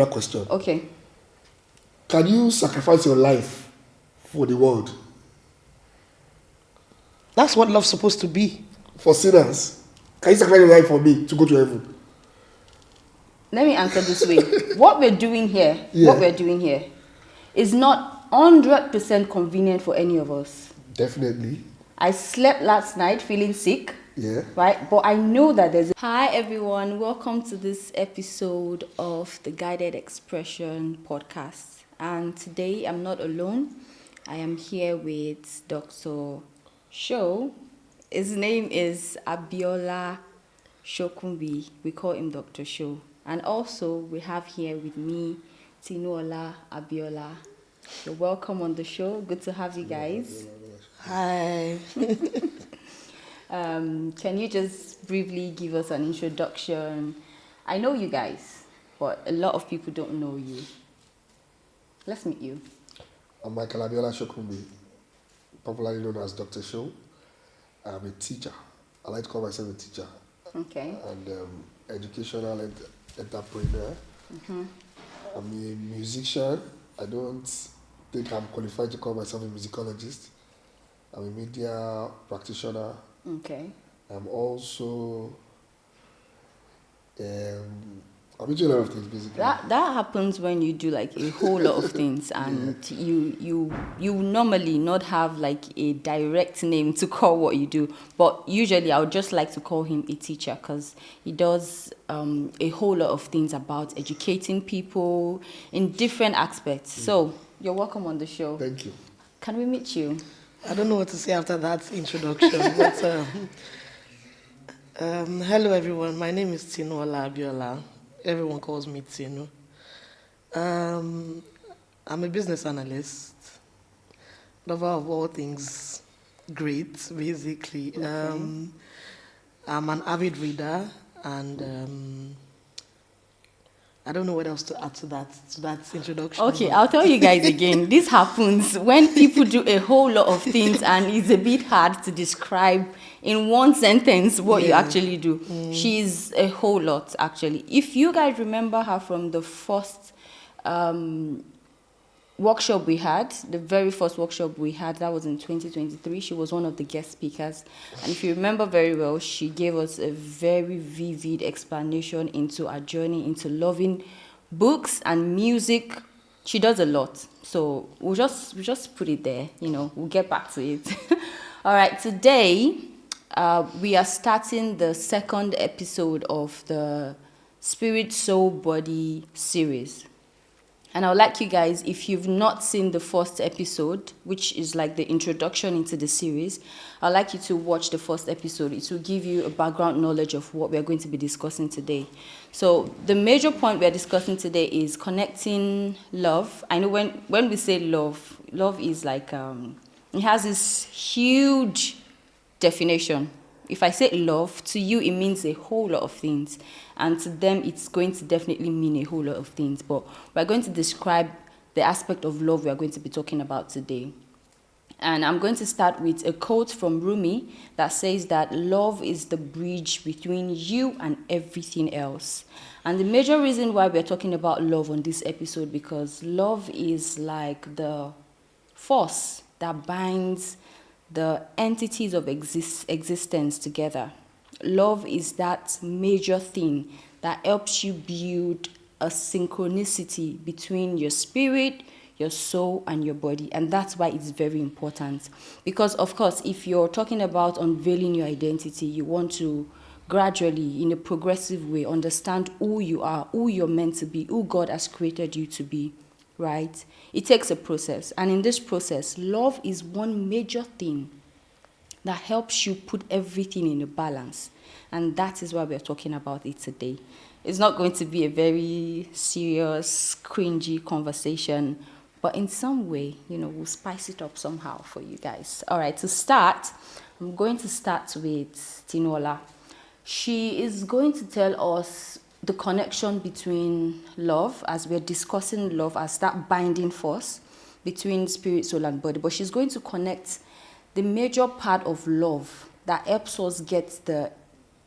That question. Okay. Can you sacrifice your life for the world? That's what love's supposed to be. For sinners? Can you sacrifice your life for me to go to heaven? Let me answer this way. What we're doing here is not 100% convenient for any of us. Definitely. I slept last night feeling sick. Yeah. Right? But I know that there's... Hi everyone, welcome to this episode of the Guided Expression podcast. And today I'm not alone. I am here with Dr. Sho. His name is Abiola Shokunbi. We call him Dr. Sho. And also we have here with me Tinuola Abiola. You're welcome on the show. Good to have you guys. Hi. Can you just briefly give us an introduction? I know you guys, but a lot of people don't know you. Let's meet you. I'm Michael Abiola Shokunbi, popularly known as Dr. Sho. I'm a teacher. I like to call myself a teacher. Okay. And educational entrepreneur. Mm-hmm. I'm a musician. I don't think I'm qualified to call myself a musicologist. I'm a media practitioner. Okay. I'm also I'm into a lot of things basically. That happens when you do like a whole lot of things, and you normally not have like a direct name to call what you do. But usually I would just like to call him a teacher because he does a whole lot of things about educating people in different aspects. So you're welcome on the show. Thank you. Can we meet you? I don't know what to say after that introduction, but hello everyone. My name is Tinuola Abiola. Everyone calls me Tinu. I'm a business analyst, lover of all things great, basically. Okay. I'm an avid reader, and I don't know what else to add to that introduction. Okay, I'll tell you guys again. This happens when people do a whole lot of things and it's a bit hard to describe in one sentence what you actually do. She's a whole lot, actually. If you guys remember her from the first workshop we had, the very first workshop we had, that was in 2023. She was one of the guest speakers. And if you remember very well, she gave us a very vivid explanation into our journey into loving books and music. She does a lot. So we'll just put it there, we'll get back to it. All right, today we are starting the second episode of the Spirit, Soul, Body series. And I would like you guys, if you've not seen the first episode, which is like the introduction into the series, I'd like you to watch the first episode. It will give you a background knowledge of what we're going to be discussing today. So the major point we're discussing today is connecting love. I know when we say love is like, it has this huge definition. If I say love, to you it means a whole lot of things. And to them, it's going to definitely mean a whole lot of things. But we're going to describe the aspect of love we are going to be talking about today. And I'm going to start with a quote from Rumi that says that love is the bridge between you and everything else. And the major reason why we're talking about love on this episode, because love is like the force that binds the entities of existence together. Love is that major thing that helps you build a synchronicity between your spirit, your soul, and your body. And that's why it's very important. Because, of course, if you're talking about unveiling your identity, you want to gradually, in a progressive way, understand who you are, who you're meant to be, who God has created you to be, right? It takes a process. And in this process, love is one major thing that helps you put everything in a balance. And that is why we're talking about it today. It's not going to be a very serious, cringy conversation, but in some way, we'll spice it up somehow for you guys. All right, to start, I'm going to start with Tinola. She is going to tell us the connection between love, as we're discussing love as that binding force between spirit, soul, and body. But she's going to connect the major part of love that helps us get the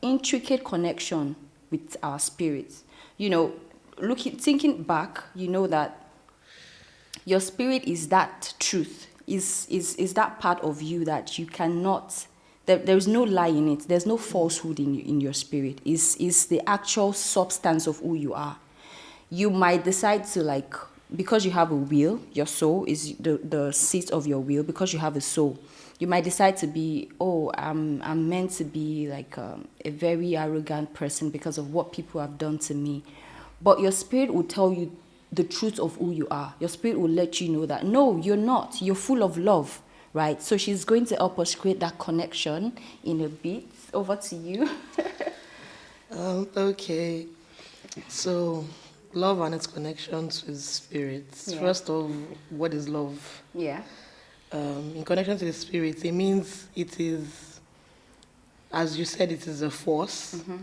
intricate connection with our spirits. thinking back, you know that your spirit is that truth, is that part of you that you cannot, there's no lie in it, there's no falsehood in your spirit. Is the actual substance of who you are. You might decide to, like, because you have a will, your soul is the seat of your will, because you have a soul. You might decide to be, I'm meant to be like a very arrogant person because of what people have done to me. But your spirit will tell you the truth of who you are. Your spirit will let you know that, no, you're not. You're full of love, right? So she's going to help us create that connection in a bit. Over to you. Okay. So, love and its connections with spirits. Yeah. First of, what is love? Yeah. In connection to the spirit, it means it is, as you said, it is a force. Mm-hmm.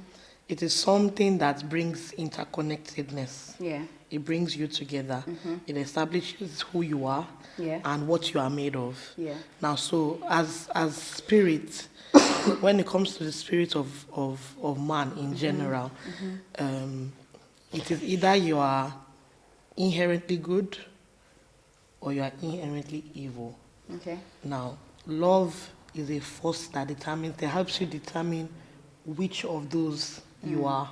It is something that brings interconnectedness. Yeah. It brings you together. Mm-hmm. It establishes who you are Yeah. and what you are made of. Yeah. Now, so as spirit, when it comes to the spirit of man in general, it is either you are inherently good or you are inherently evil. Okay. Now, love is a force that helps you determine which of those you are.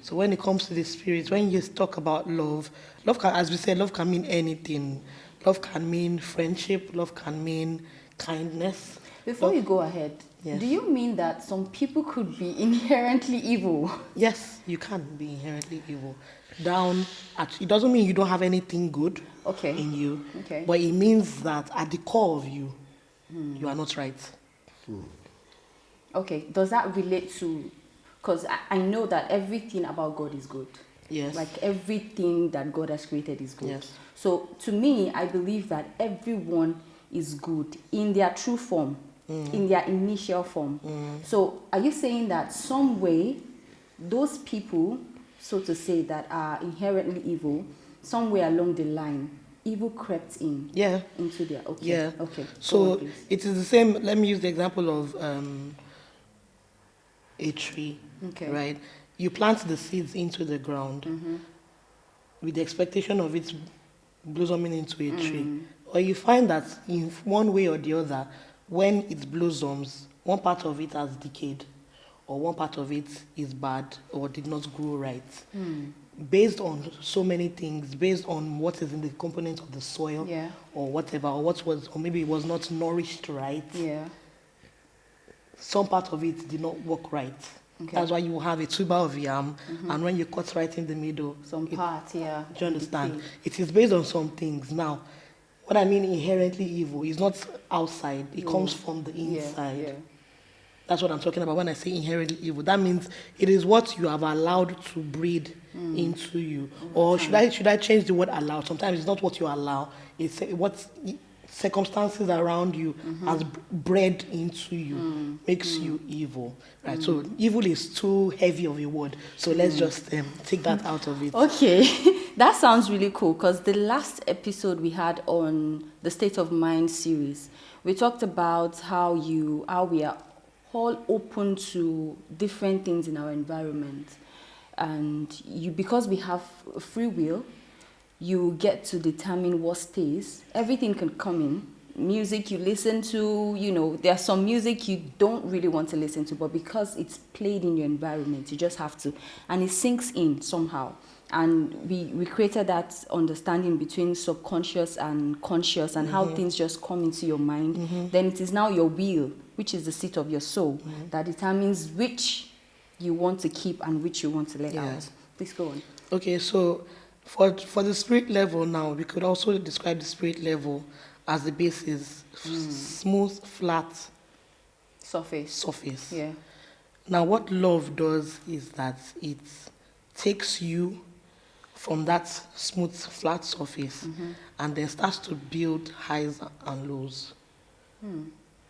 So when it comes to the spirit, when you talk about love can, as we said, love can mean anything. Love can mean friendship. Love can mean kindness. Before you go ahead, Yes. do you mean that some people could be inherently evil? Yes, you can be inherently evil. It doesn't mean you don't have anything good Okay. in you, Okay. but it means that at the core of you, you are not right. Okay. Does that relate to? Because I know that everything about God is good. Yes. Like everything that God has created is good. Yes. So to me, I believe that everyone is good in their true form, in their initial form. So are you saying that some way, those people, so to say, that are inherently evil, somewhere along the line, evil crept in? Yeah. Into their, okay. Yeah. Okay. Go on, So please. it is the same. Let me use the example of a tree. Okay. Right? You plant the seeds into the ground with the expectation of it blossoming into a tree. Or you find that in one way or the other, when it blossoms, one part of it has decayed, or one part of it is bad or did not grow right. Based on so many things, based on what is in the components of the soil, Yeah. or whatever, or maybe it was not nourished right. Yeah. Some part of it did not work right. Okay. That's why you have a tuber of yam, and when you cut right in the middle, Some part, yeah. do you understand? decayed. It is based on some things. Now, what I mean inherently evil is not outside; it comes from the inside. Yeah. That's what I'm talking about when I say inherently evil. That means it is what you have allowed to breed into you. Or should I change the word allow? Sometimes it's not what you allow; it's what circumstances around you has bred into you, makes you evil. Right? So evil is too heavy of a word. So let's just take that out of it. Okay, that sounds really cool, because the last episode we had on the State of Mind series, we talked about how we are all open to different things in our environment, and because we have free will, you get to determine what stays. Everything can come in. Music you listen to, there's some music you don't really want to listen to, but because it's played in your environment, you just have to, and it sinks in somehow. And we created that understanding between subconscious and conscious, and how things just come into your mind. Then it is now your will, which is the seat of your soul, that determines which you want to keep and which you want to let out. Please go on. Okay, so for the spirit level now, we could also describe the spirit level as the basis, smooth, flat surface. Yeah. Now, what love does is that it takes you from that smooth, flat surface and then starts to build highs and lows.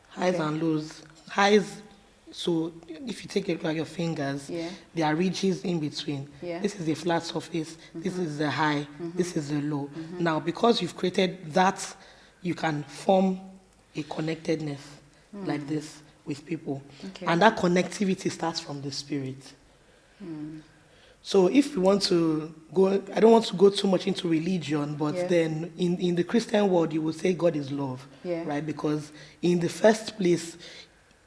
Highs and lows. Highs, so if you take it like your fingers, there are ridges in between. Yeah. This is a flat surface, this is the high, this is the low. Now, because you've created that, you can form a connectedness like this with people. Okay. And that connectivity starts from the spirit. So if you want to go, I don't want to go too much into religion, but Yeah. then in the Christian world, you would say God is love, Yeah. right? Because in the first place,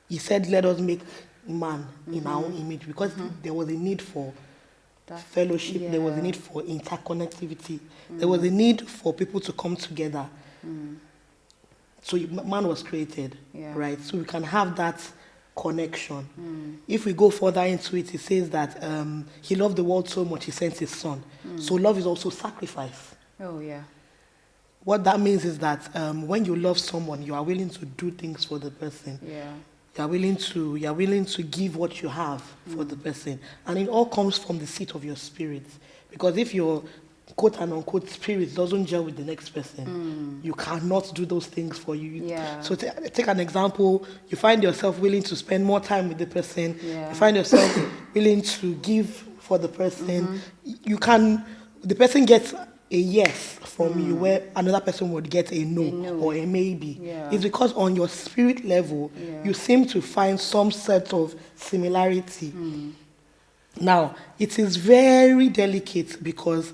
he said, let us make man in our own image, because there was a need for That- fellowship, there was a yeah. need for interconnectivity, there was a need for people to come together. So man was created, Yeah. right? So we can have that connection. If we go further into it, it says that he loved the world so much he sent his son. So love is also sacrifice. Oh, yeah. What that means is that when you love someone, you are willing to do things for the person. Yeah. You are willing to give what you have for the person, and it all comes from the seat of your spirit. Because if your quote and unquote spirit doesn't gel with the next person, you cannot do those things for you. Yeah. So take an example. You find yourself willing to spend more time with the person. Yeah. You find yourself willing to give for the person. The person gets a yes from you, where another person would get a no, A no. or a maybe. Yeah. It's because on your spirit level, Yeah. you seem to find some set of similarity. Now, it is very delicate because,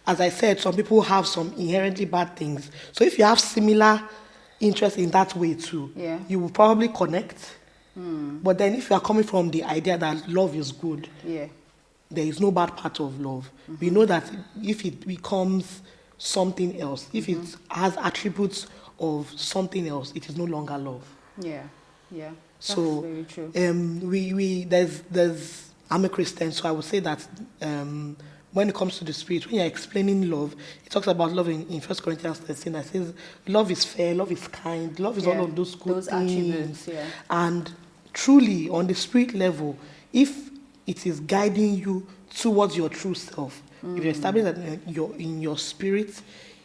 as I said, some people have some inherently bad things. So if you have similar interest in that way too, Yeah. you will probably connect. But then if you are coming from the idea that love is good, Yeah. there is no bad part of love. We know that if it becomes something else, if it has attributes of something else, it is no longer love. Yeah. Yeah. That's So very true. there's I'm a Christian, so I would say that when it comes to the spirit, when you're explaining love, it talks about love in 1 Corinthians 13. That says love is fair, love is kind, love is Yeah, all of those good those things. attributes, yeah. And truly, on the spirit level, if it is guiding you towards your true self, if you establish that in your spirit,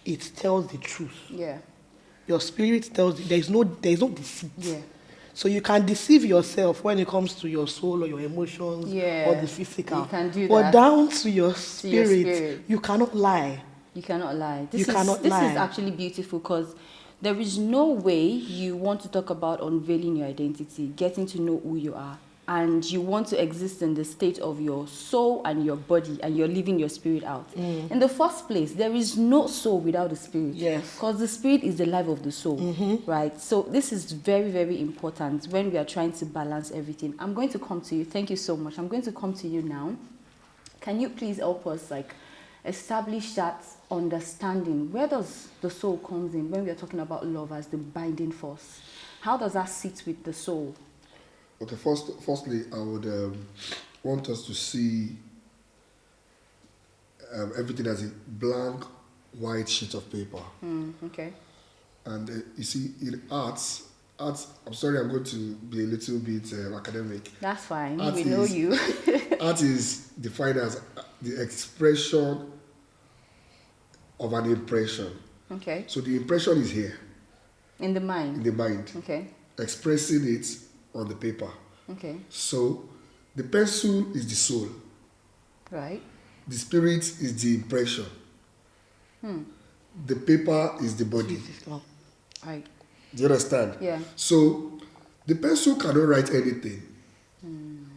it tells the truth. Yeah. Your spirit tells you there's no deceit. Yeah. So you can deceive yourself when it comes to your soul or your emotions Yeah, or the physical. you can do But that. down to your spirit, spirit. you cannot lie. You cannot lie. You cannot lie. This is actually beautiful because there is no way you want to talk about unveiling your identity, getting to know who you are, and you want to exist in the state of your soul and your body, and you're leaving your spirit out. In the first place, there is no soul without the spirit. Yes. Because the spirit is the life of the soul, right? So this is very, very important when we are trying to balance everything. I'm going to come to you. Thank you so much. I'm going to come to you now. Can you please help us establish that understanding? Where does the soul comes in when we are talking about love as the binding force? How does that sit with the soul? Okay, firstly, I would want us to see everything as a blank white sheet of paper. Okay. And you see, in arts, I'm sorry, I'm going to be a little bit academic. That's fine. Art We know is- you. Art is defined as the expression of an impression. Okay. So the impression is here, In the in mind. the mind, Okay. expressing it on the paper. Okay. So the pencil is the soul, Right. the spirit is the impression, the paper is the body. Jesus, Lord. Right. Do you understand? Yeah. So the pencil cannot write anything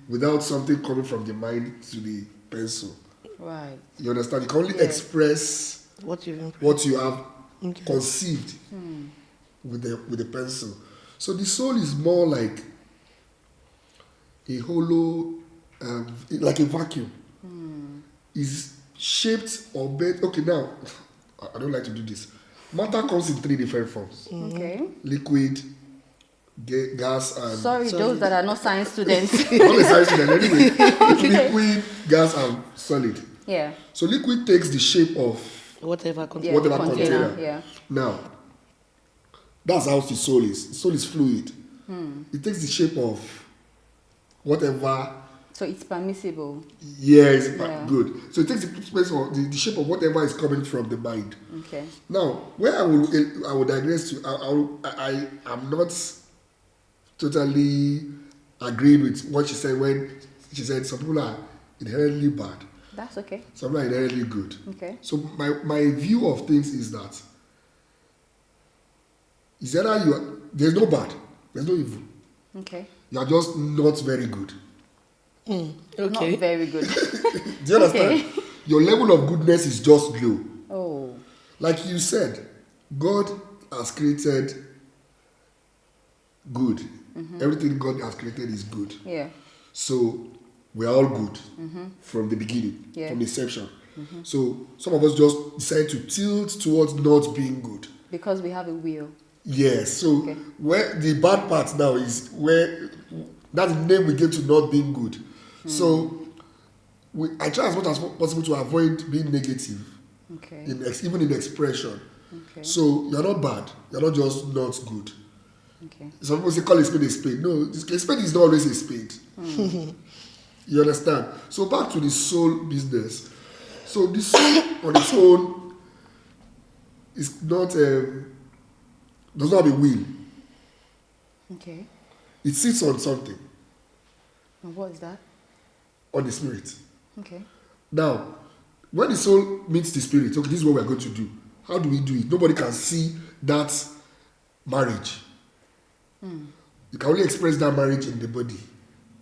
without something coming from the mind to the pencil. Right. You understand? You can only Yeah. express What you've impressed. what you have Okay. conceived with the pencil. So the soul is more like a hollow, like a vacuum. Is shaped or bent. Okay, now I don't like to do this. Matter comes in three different forms: Okay. liquid, gas, and Sorry, those that are not science students. all the science students anyway. Liquid, gas, and solid. Yeah. So liquid takes the shape of Whatever Yeah. contains. whatever container, container. yeah. Now, that's how the soul is. The soul is fluid. It takes the shape of whatever. So it's permissible. Yes, Yeah. good. So it takes the space of the shape of whatever is coming from the mind. Okay. Now, where I will digress to, I am not totally agreeing with what she said when she said some people are inherently bad, That's okay. some people are inherently good. Okay. So my view of things is that is either there's no bad, there's no evil. Okay. You are just not very good. Okay. Not very good. Do you understand? Okay. Your level of goodness is just low. Oh. Like you said, God has created good. Everything God has created is good. Yeah. So we're all good from the beginning, Yeah. from inception. So some of us just decide to tilt towards not being good. Because we have a will. Yes. So Okay. where the bad part now is where that's the name we give to not being good. So I try as much as possible to avoid being negative, Okay. even in expression. Okay. So you're not bad. You're not just not good. Okay. Some people say call a spade a spade. No, a spade is not always a spade. You understand? So back to the soul business. So the soul on its own is not does not have a will. Okay. It sits on something, And what is that? on the spirit. Okay. Now, when the soul meets the spirit, okay, this is what we are going to do. How do we do it? Nobody can see that marriage. You can only express that marriage in the body.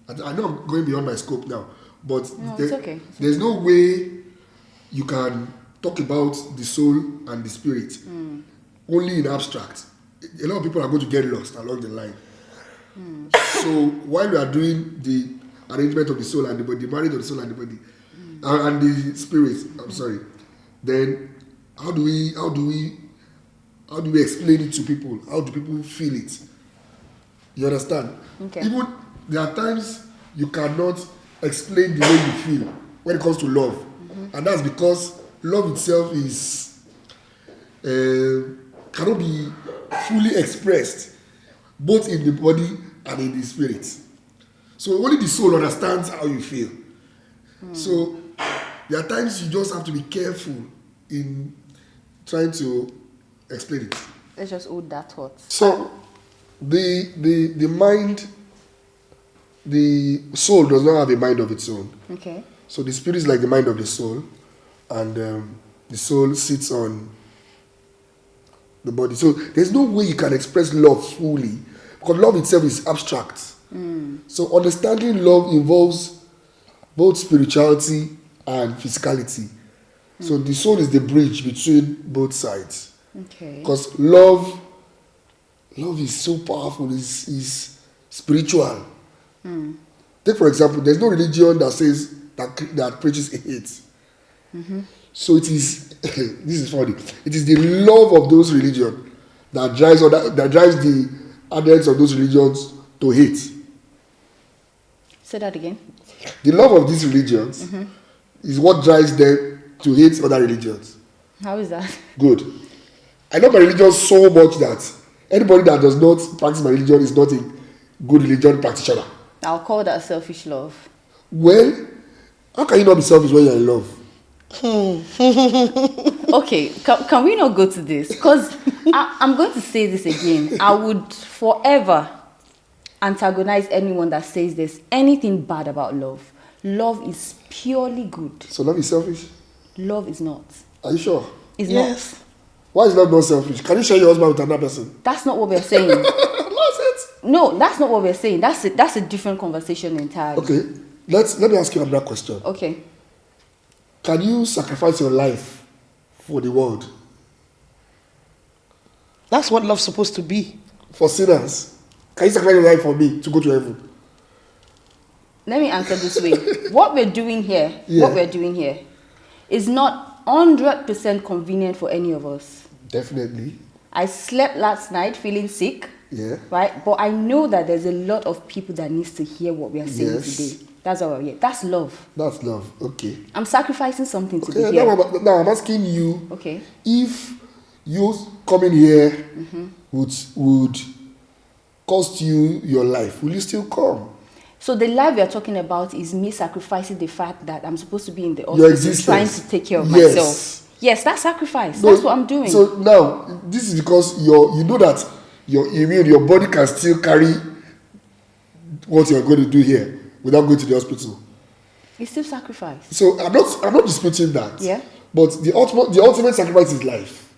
I know I'm going beyond my scope now, but No, it's okay. There's no way you can talk about the soul and the spirit only in abstract. A lot of people are going to get lost along the line. So while we are doing the arrangement of the soul and the body, the marriage of the soul and the body, and the spirit, I'm sorry, then how do we explain it to people? How do people feel it? You understand? Okay. Even there are times you cannot explain the way you feel when it comes to love, and that's because love itself is cannot be fully expressed both in the body and in the spirit. So only the soul understands how you feel. So there are times you just have to be careful in trying to explain it. Let's just hold that thought. So the mind, the soul does not have a mind of its own. Okay. So the spirit is like the mind of the soul, and the soul sits on the body. So there's no way you can express love fully, because love itself is abstract. So understanding love involves both spirituality and physicality. So the soul is the bridge between both sides. Okay. Because love is so powerful, is spiritual. Take for example, there's no religion that says that preaches hate. So it is this is funny. It is the love of those religions that drives the adherents of those religions to hate. Say that again. The love of these religions is what drives them to hate other religions. How is that? Good. I love my religion so much that anybody that does not practice my religion is not a good religion practitioner. I'll call that selfish love. Well, how can you not be selfish when you're in love? Okay, can we not go to this? Because I'm going to say this again. I would forever antagonize anyone that says there's anything bad about love. Love is purely good. So love is selfish? Love is not. Are you sure? It's Yes. not. Why is love not selfish? Can you share your husband with another person? That's not what we're saying. That's it. No, that's not what we're saying. That's a different conversation entirely. Okay. Let me ask you another question. Okay. Can you sacrifice your life for the world? That's what love's supposed to be. For sinners? Can you sacrifice your life for me to go to heaven? Let me answer this way. What we're doing here is not 100% convenient for any of us. Definitely. I slept last night feeling sick, Yeah. right? But I know that there's a lot of people that needs to hear what we are saying Yes. today. That's all. Yeah, that's love. That's love. Okay. I'm sacrificing something to Okay. be here. Now I'm asking you, Okay. if you coming here would cost you your life, will you still come? So the life we are talking about is me sacrificing the fact that I'm supposed to be in the Your hospital existence. trying to take care of Yes. myself. Yes, that's sacrifice. No, That's what I'm doing. So now this is because you know that your body can still carry what you're going to do here without going to the hospital. It's still sacrifice. So I'm not disputing that. Yeah. But the ultimate sacrifice is life.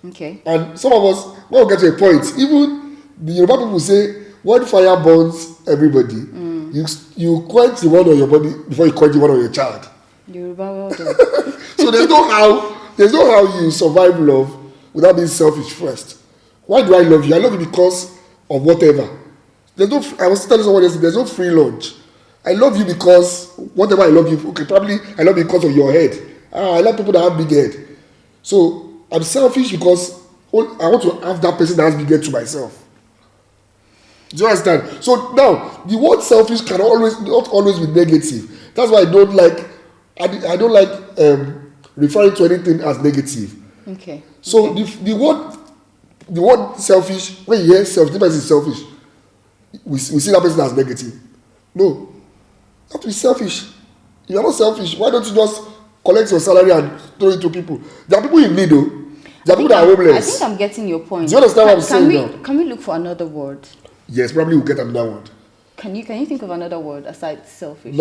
Okay. And some of us, when we get to a point, even the Yoruba people say, when fire burns everybody, You quench the one on your body before you quench the one on your child. Yoruba, well done. So there's no how you survive love without being selfish first. Why do I love you? I love you because of whatever. I was telling someone yesterday, there's no free lunch. I love you because whatever I love you, okay, probably I love you because of your head. I love people that have big head. So I'm selfish because I want to have that person that has big head to myself. Do you understand? So now the word selfish can not always be negative. That's why I don't like referring to anything as negative. Okay. So the word selfish, when you hear selfish, the person is selfish. We see that person as negative. No, you have to be selfish. If you're not selfish, why don't you just collect your salary and throw it to people? There are people in need, though. There are people that are homeless. I think I'm getting your point. Do you understand what I'm saying now? Can we look for another word? Yes, probably we'll get another word. Can you think of another word aside selfish?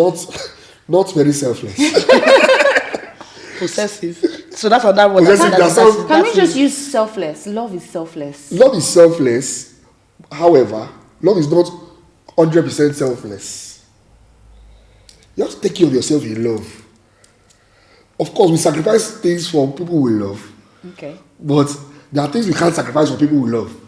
Not very selfless. Possessive. So that's another word. Possessive, Can we just use selfless? Love is selfless. Love is selfless. However, love is not 100% selfless. You have to take care of yourself in love. Of course, we sacrifice things for people we love. Okay. But there are things we can't sacrifice for people we love.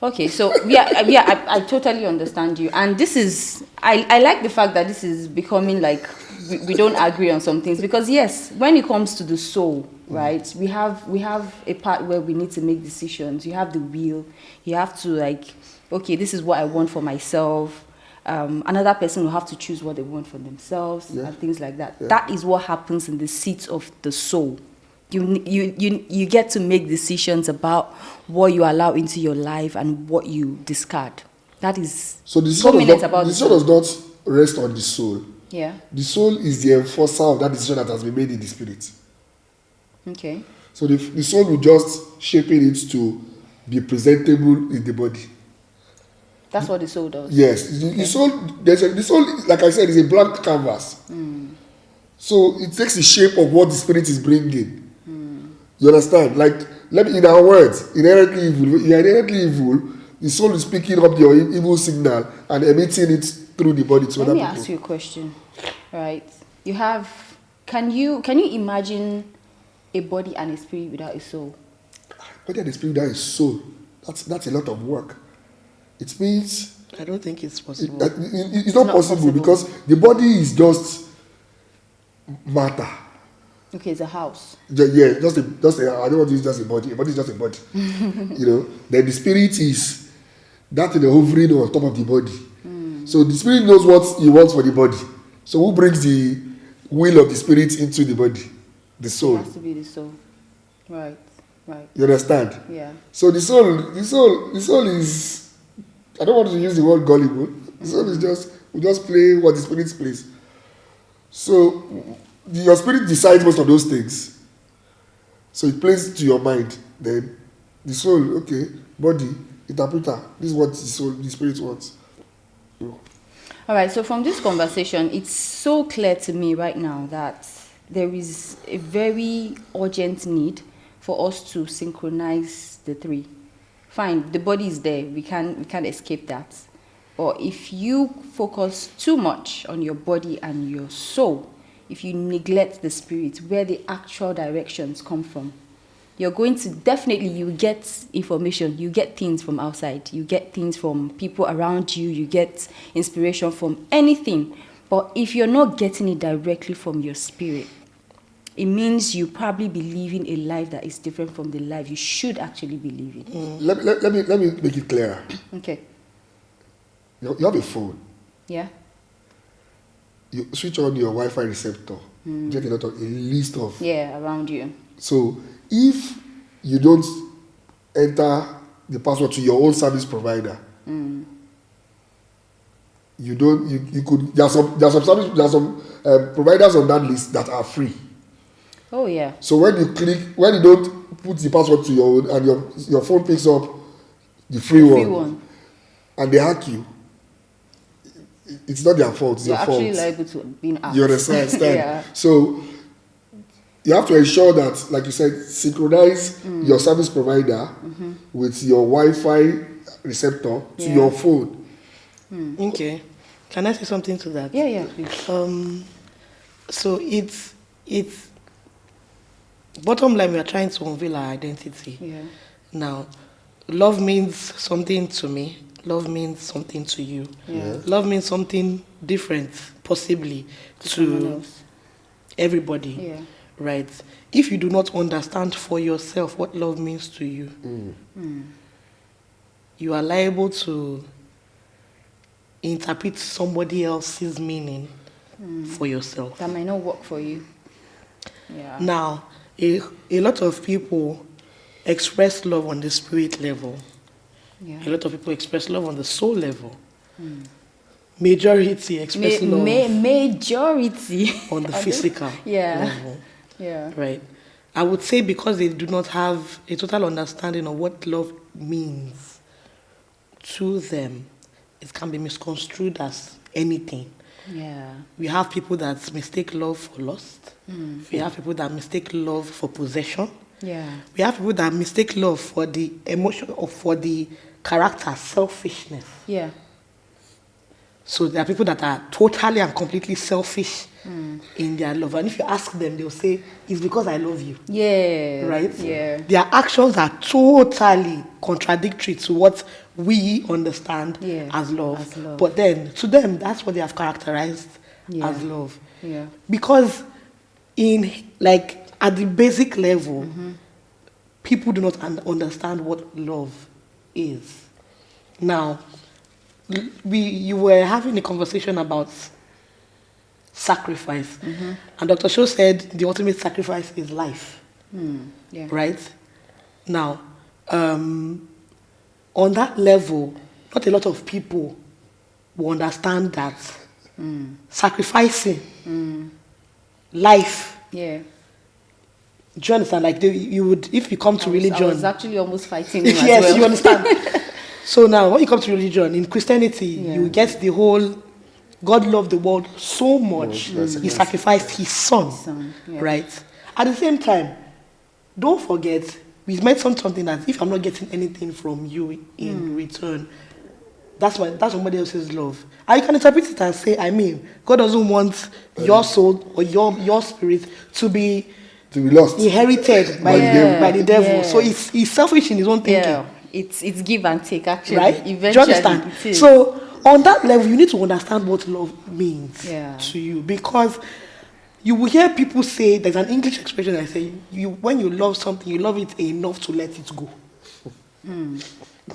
Okay, so I totally understand you, and this is I like the fact that this is becoming like we don't agree on some things, because yes, when it comes to the soul, right, we have a part where we need to make decisions. You have the will, you have to like, okay, this is what I want for myself. Another person will have to choose what they want for themselves, and things like that. Yeah. That is what happens in the seat of the soul. You get to make decisions about what you allow into your life and what you discard. That is so the soul does not rest on the soul. Yeah. The soul is the enforcer of that decision that has been made in the spirit. Okay. So the soul will just shaping it to be presentable in the body. That's what the soul does. Yes. The soul, like I said, is a blank canvas. So it takes the shape of what the spirit is bringing. You understand? Like, in our words, inherently evil, the soul is picking up your evil signal and emitting it through the body to other people. Let me ask you a question. Right. Can you imagine a body and a spirit without a soul? Body and a spirit without a soul. That's a lot of work. It means I don't think it's possible. It's not possible because the body is just matter. Okay, it's a house. Yeah, just a. I don't want to use just a body. A body is just a body. Then the spirit is that in the hovering on top of the body. So the spirit knows what he wants for the body. So who brings the will of the spirit into the body? The soul. It has to be the soul. Right. You understand? Yeah. So the soul is. I don't want to use the word gullible. The soul is we just play what the spirit plays. So your spirit decides most of those things. So it plays to your mind. Then the soul, okay, body, interpreter. This is what the spirit wants. All right, so from this conversation, it's so clear to me right now that there is a very urgent need for us to synchronize the three. Fine, the body is there. We can't escape that. But if you focus too much on your body and your soul, if you neglect the spirit, where the actual directions come from, you're going to you get information, you get things from outside, you get things from people around you, you get inspiration from anything. But if you're not getting it directly from your spirit, it means you probably be living a life that is different from the life you should actually be living. Let me make it clearer. Okay. You have a phone. Yeah. You switch on your Wi-Fi receptor. Get a list of. Yeah, around you. So if you don't enter the password to your own service provider, there are some providers on that list that are free. Oh yeah. So when you don't put the password to your own and your phone picks up the free one, and they hack you, it's not their fault. It's your fault. You're actually liable to being hacked. You understand? Yeah. So you have to ensure that, like you said, synchronize your service provider with your Wi-Fi receptor to your phone. Okay. Can I say something to that? Yeah, please. So it's bottom line, we are trying to unveil our identity. Yeah. Now, love means something to me. Love means something to you. Yeah. Love means something different, possibly, someone to else. everybody. Yeah. Right? If you do not understand for yourself what love means to you, you are liable to interpret somebody else's meaning for yourself. That might not work for you. Yeah. Now, a lot of people express love on the spirit level. Yeah. A lot of people express love on the soul level. Majority express love Majority on the physical level. Yeah. Right. I would say because they do not have a total understanding of what love means to them, it can be misconstrued as anything. Yeah. We have people that mistake love for lust. We have people that mistake love for possession. Yeah. We have people that mistake love for the emotion or for the character, selfishness. Yeah. So there are people that are totally and completely selfish in their love. And if you ask them, they'll say, it's because I love you. Yeah. Right? Yeah. Their actions are totally contradictory to what we understand as love. But then, to them, that's what they have characterized as love. Yeah. Because at the basic level, people do not understand what love is. Now, you were having a conversation about sacrifice, and Dr. Sho said the ultimate sacrifice is life. Yeah. Right? Now, on that level, not a lot of people will understand that sacrificing life. Yeah. Do you understand? Like you would, if you come to religion. I was actually almost fighting him yes, as well. you understand. So now, when you come to religion, in Christianity, you get the whole, God loved the world so much, he sacrificed his son. Right? At the same time, don't forget, we mentioned something that if I'm not getting anything from you in return, that's somebody else's love. And you can interpret it and say, God doesn't want your soul or your spirit to be lost, inherited by the devil. Yeah. So he's selfish in his own thinking. Yeah. It's give and take, actually. Right? Eventually, do you understand? So on that level, you need to understand what love means to you, because you will hear people say, there's an English expression that say, when you love something, you love it enough to let it go.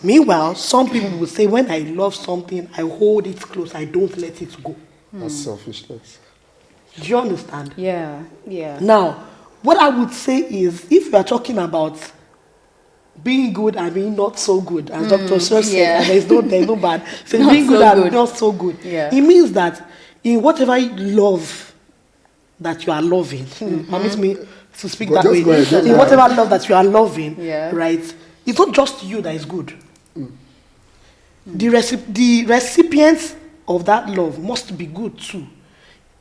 Meanwhile, some people will say, when I love something, I hold it close, I don't let it go. That's selfishness. Do you understand? Yeah. Now, what I would say is, if you are talking about being good and being not so good, as Dr. Sir said, and there's no bad. So being good and not so good. Yeah. It means that in whatever love that you are loving, permit me to speak that way. In whatever love that you are loving, right? It's not just you that is good. The recipients of that love must be good too.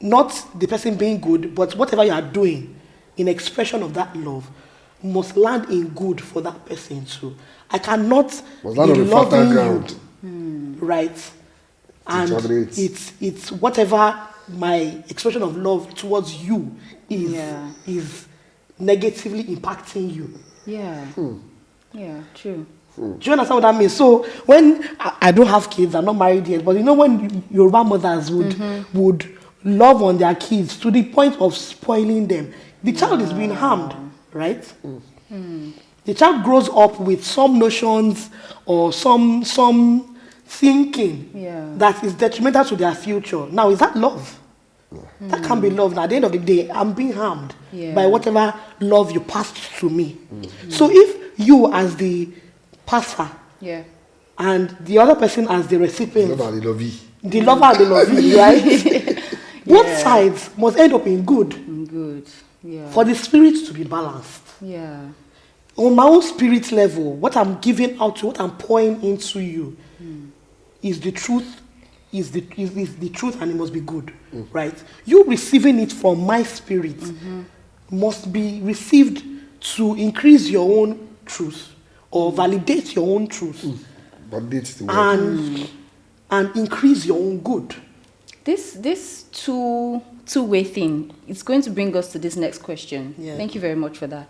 Not the person being good, but whatever you are doing in expression of that love must land in good for that person too. I cannot be loving you, right? And it's whatever my expression of love towards you is negatively impacting you. Yeah. Yeah, true. Do you understand what that means? So when I don't have kids, I'm not married yet, but when Yoruba mothers would love on their kids to the point of spoiling them, the child is being harmed, right? The child grows up with some notions or some thinking that is detrimental to their future. Now, is that love? That can't be love. Now, at the end of the day, I'm being harmed by whatever love you passed to me. So if you as the passer and the other person as the recipient, the lover and the lovey, right? Both sides must end up in good. For the spirit to be balanced. On my own spirit level, what I'm giving out to, what I'm pouring into you is the truth, is the truth, and it must be good, right? You receiving it from my spirit must be received to increase your own truth or validate your own truth validate the word. and increase your own good. This two-way thing, it's going to bring us to this next question. Yeah. Thank you very much for that.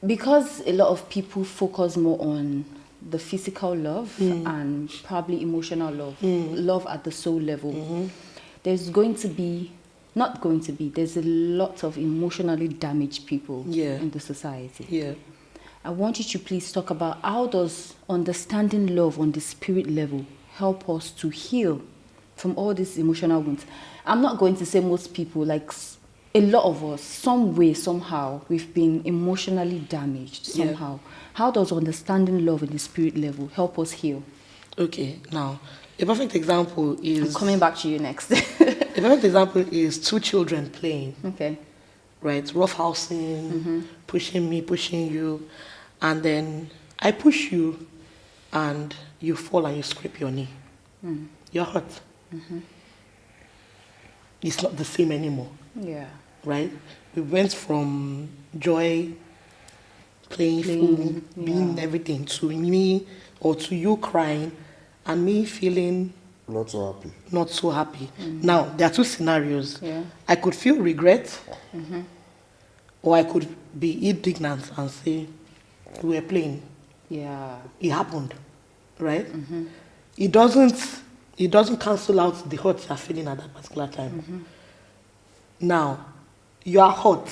Because a lot of people focus more on the physical love and probably emotional love, love at the soul level, there's a lot of emotionally damaged people in the society. Yeah. I want you to please talk about how does understanding love on the spirit level help us to heal from all these emotional wounds. I'm not going to say most people, like a lot of us, some way, somehow, we've been emotionally damaged somehow. Yeah. How does understanding love on the spirit level help us heal? Okay, now, a perfect example is... I'm coming back to you next. A perfect example is two children playing. Okay. Right? Roughhousing, pushing me, pushing you. And then I push you and you fall and you scrape your knee. You're hurt. It's not the same anymore. Yeah. Right? We went from joy, playing fool, being everything, to me or to you crying and me feeling Not so happy. not so happy. Now, there are two scenarios. Yeah. I could feel regret, or I could be indignant and say, we were playing. Yeah. It happened, right? It doesn't cancel out the hurt you're feeling at that particular time. Now, you are hurt.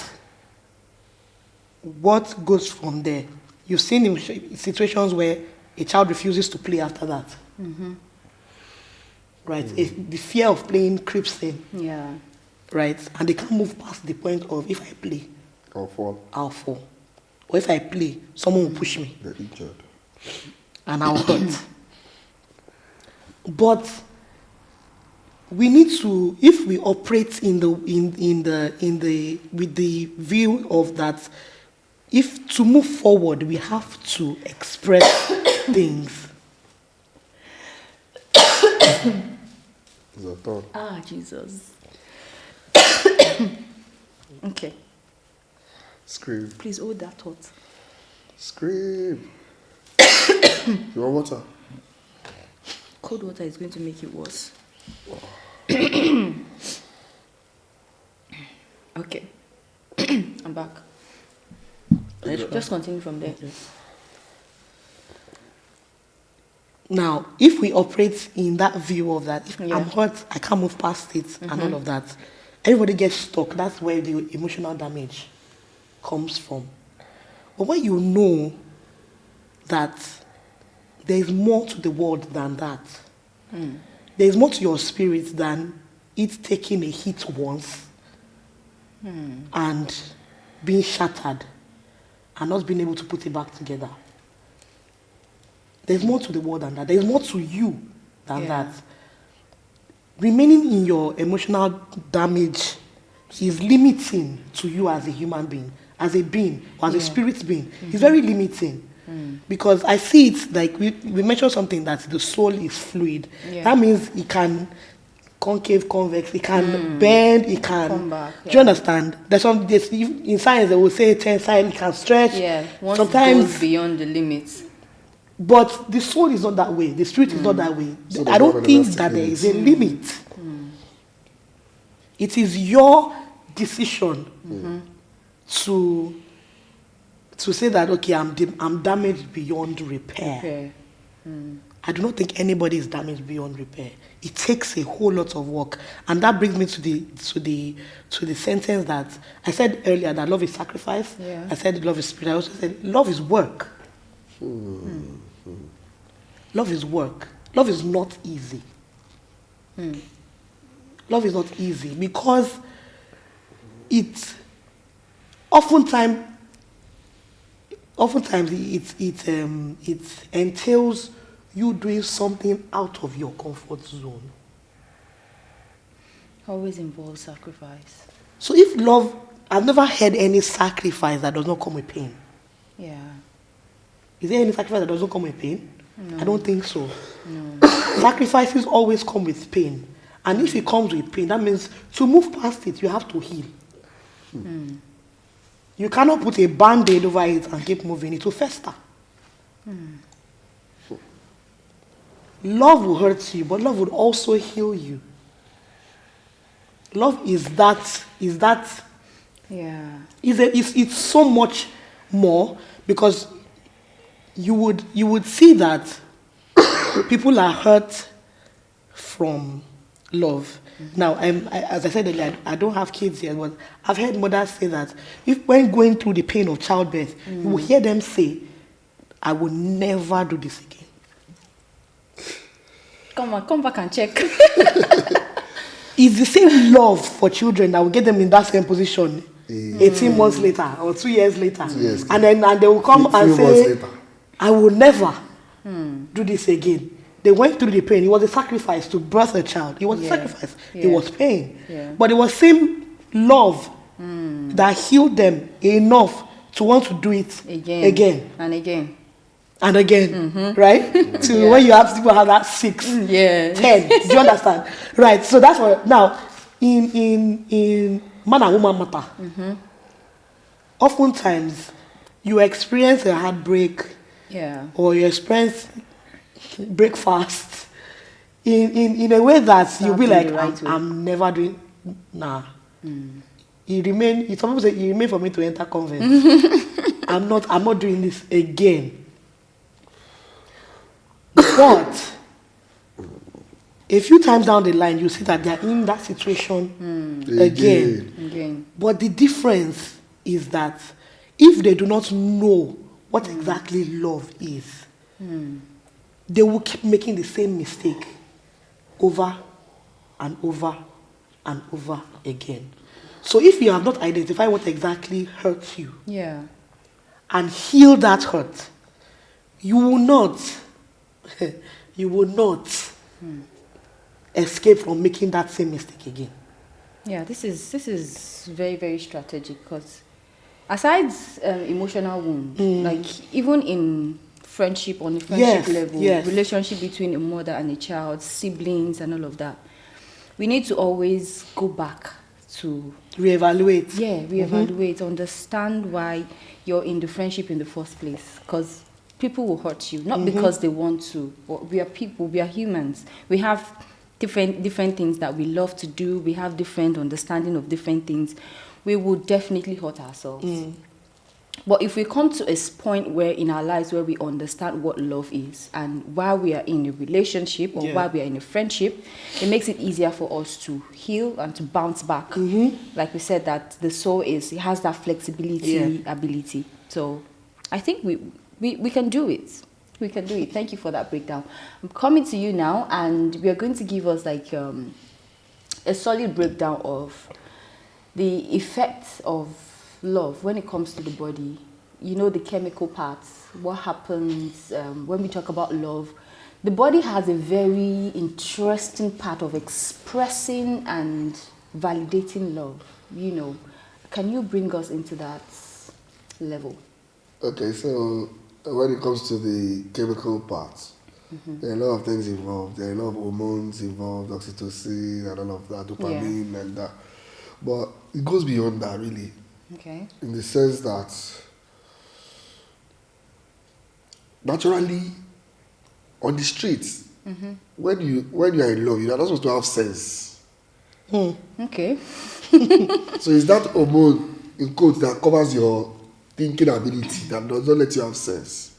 What goes from there? You've seen in situations where a child refuses to play after that. Right? If the fear of playing creeps in. Yeah. Right? And they can't move past the point of, if I play, I'll fall. I'll fall. Or if I play, someone will push me. They're injured. And I'll hurt. But we need to, if we operate with the view of that, if to move forward, we have to express things. It's a thought. Ah, Jesus. Okay. Scream. Please hold that thought. Scream. You want water? Cold water is going to make it worse. Okay. I'm back. Just continue from there. Now, if we operate in that view of that, if Yeah. I'm hurt, I can't move past it and all of that, everybody gets stuck. That's where the emotional damage comes from. But when you know that there is more to the world than that, there is more to your spirit than it taking a hit once and being shattered and not being able to put it back together. There's more to the world than that. There's more to you than that. Remaining in your emotional damage is limiting to you as a human being, as a being, or as a spirit being. It's very limiting. Because I see it like we mentioned something that the soul is fluid. Yeah. That means it can concave, convex, it can bend, it can Come back, Do you understand? In science they will say tensile, it can stretch. Yeah. Once Sometimes it goes beyond the limits. but the soul is not that way. The spirit is not that way. So I don't there's think no that there limit. is a limit. It is your decision to say that, okay, I'm damaged beyond repair. Okay. I do not think anybody is damaged beyond repair. It takes a whole lot of work, and that brings me to the sentence that I said earlier, that love is sacrifice. Yeah. I said love is spirit. I also said love is work. Love is work. Love is not easy. Love is not easy because it oftentimes it entails you doing something out of your comfort zone. Always involves sacrifice. So if love, I've never heard any sacrifice that does not come with pain. Yeah. Is there any sacrifice that doesn't come with pain? No. I don't think so. No. Sacrifices always come with pain. And if it comes with pain, that means to move past it, you have to heal. You cannot put a band-aid over it and keep moving. It will fester. love will hurt you, but love will also heal you. Love is Yeah. it's so much more, because you would see that people are hurt from love. Now, as I said earlier, I don't have kids yet, but I've heard mothers say that if when going through the pain of childbirth, you will hear them say, "I will never do this again." Come back and check. It's the same love for children that will get them in that same position 18 months later or 2 years later. 2 years And then they will come and few months say, later. "I will never do this again." They went through the pain. It was a sacrifice to birth a child. It was a sacrifice. It Yeah. was pain. Yeah. But it was same love that healed them enough to want to do it again And again. and again, right? To Yeah. when you have people have that 6, Yeah. 10. Do you understand? Right. So that's what now in man and woman matter. Oftentimes you experience a heartbreak Yeah. or you experience breakfast in a way that you'll be Exactly like, the right way. I'm never doing. Nah. You remain. Some people say you remain for me to enter convent. I'm not doing this again. But a few times down the line, you see that they are in that situation again. Again. But the difference is that if they do not know what exactly love is, they will keep making the same mistake over and over and over again. So if you have not identified what exactly hurts you Yeah. and heal that hurt, you will not escape from making that same mistake again. Yeah, this is very, very strategic, because aside emotional wound, like even in friendship, on the friendship level, relationship between a mother and a child, siblings and all of that, we need to always go back to Reevaluate. reevaluate, understand why you're in the friendship in the first place, because people will hurt you, not because they want to, but we are people, we are humans, we have different things that we love to do, we have different understanding of different things. We will definitely hurt ourselves. But if we come to a point where in our lives where we understand what love is, and while we are in a relationship or while we are in a friendship, it makes it easier for us to heal and to bounce back. Like we said, that the soul it has that flexibility ability. So I think we can do it. We can do it. Thank you for that breakdown. I'm coming to you now, and we are going to give us like a solid breakdown of the effects of love when it comes to the body. You know, the chemical parts, what happens when we talk about love. The body has a very interesting part of expressing and validating love. You know, can you bring us into that level? Okay, so when it comes to the chemical parts, there are a lot of things involved. There are a lot of hormones involved, oxytocin and all of that, dopamine and that. But it goes beyond that, really. Okay. In the sense that naturally on the streets, when you are in love, you are not supposed to have sense. Okay. So it's that hormone in quotes that covers your thinking ability, that does not let you have sense.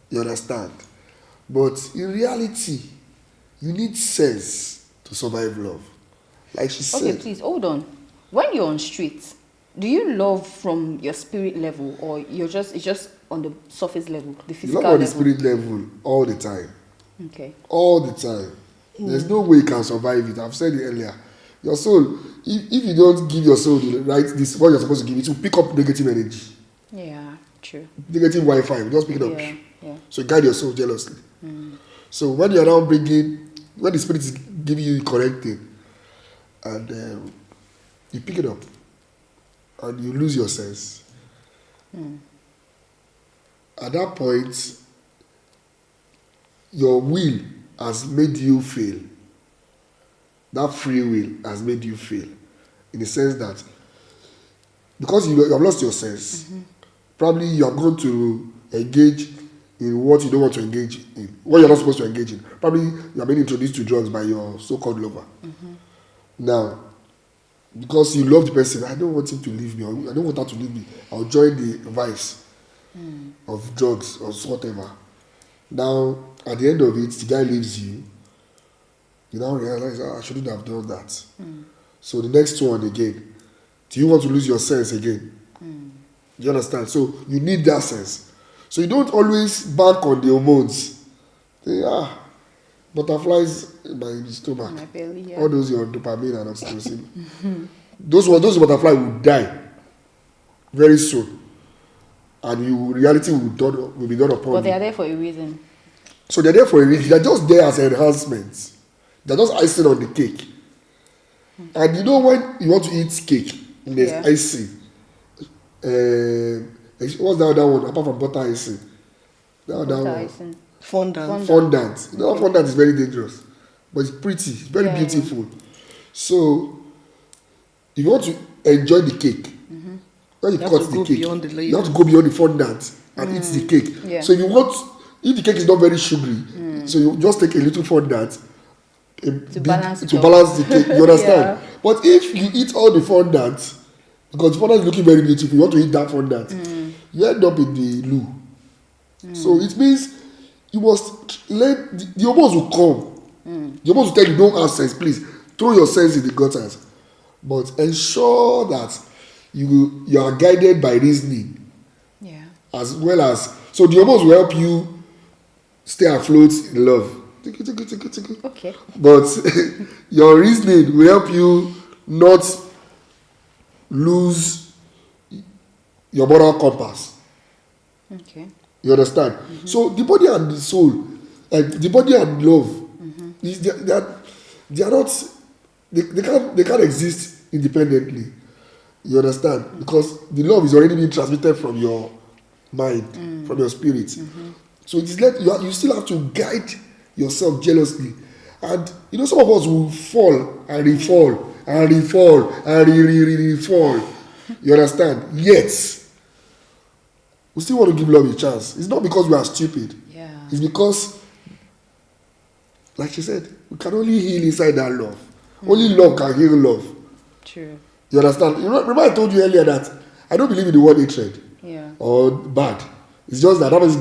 You understand? But in reality, you need sense to survive love. Like she said. Okay, please hold on. When you're on street, do you love from your spirit level, or it's just on the surface level, the You physical love on the level? spirit level all the time. Okay. All the time. There's no way you can survive it. I've said it earlier. Your soul, if you don't give your soul the right, this what you're supposed to give, it will pick up negative energy. Yeah, true. Negative Wi-Fi, you just pick it up. Yeah. So you guide your soul jealously. So when you're now when the spirit is giving you the correct thing, and you pick it up, and you lose your sense, at that point, your will has made you fail. That free will has made you fail, in the sense that because you have lost your sense, probably you are going to engage in what you don't want to engage in, what you're not supposed to engage in. Probably you are being introduced to drugs by your so-called lover. Now, because you love the person, I don't want him to leave me, or I don't want her to leave me. I'll join the vice of drugs or whatever. Now, at the end of it, the guy leaves you. You now realize, I shouldn't have done that. So the next one again, do you want to lose your sense again? You understand? So you need that sense. So you don't always bank on the hormones. Say, butterflies in my stomach. My belly, yeah. All those your dopamine and oxytocin. those butterflies will die very soon. And reality will be done upon But they you. are there for a reason. So they're there for a reason. They're just there as enhancements. They're just icing on the cake. And you know when you want to eat cake, there's icing. What's the other one apart from butter icing? The other one. Icing. Fondant. You know, fondant is very dangerous, but it's pretty, it's very beautiful. So, if you want to enjoy the cake, when you cut the cake, you have to go beyond the fondant and eat the cake. Yeah. So, if the cake is not very sugary, so you just take a little fondant To balance the cake. You understand? But if you eat all the fondant, because the fondant is looking very beautiful, you want to eat that fondant, you end up in the loo. So it means you must let the hormones will come. The hormones will tell you, don't have sense, please throw your sense in the gutters, but ensure that you are guided by reasoning, as well as, so the hormones will help you stay afloat in love. Okay. But your reasoning will help you not lose your moral compass. Okay. You understand? So the body and the soul, the body and love, they are not. They can't exist independently. You understand? Because the love is already being transmitted from your mind, from your spirit. So it is you still have to guide yourself jealously. And you know, some of us will fall and re-fall and re-fall and re-fall. You understand? Yet we still want to give love a chance. It's not because we are stupid. It's because, like she said, we can only heal inside that love. Only love can heal love. True. You understand? Remember I told you earlier that I don't believe in the word hatred or bad. It's just that is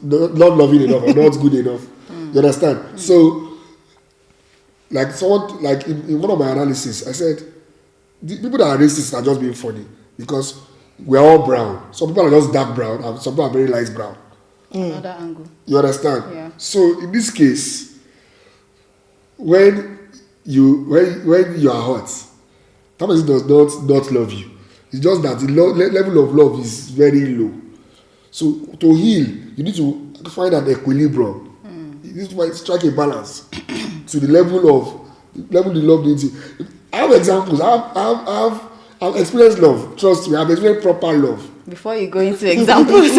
not loving enough or not good enough. You understand? So, like someone, like in one of my analysis, I said, the people that are racist are just being funny because we're all brown. Some people are just dark brown and some people are very light brown. Another angle. You understand? Yeah. So in this case, when you are hot, that person does not love you. It's just that the level of love is very low. So to heal, you need to find an equilibrium. You need to strike a balance to the level the love needs you. I have examples. I've experienced love. Trust me, I've experienced proper love. Before you go into examples,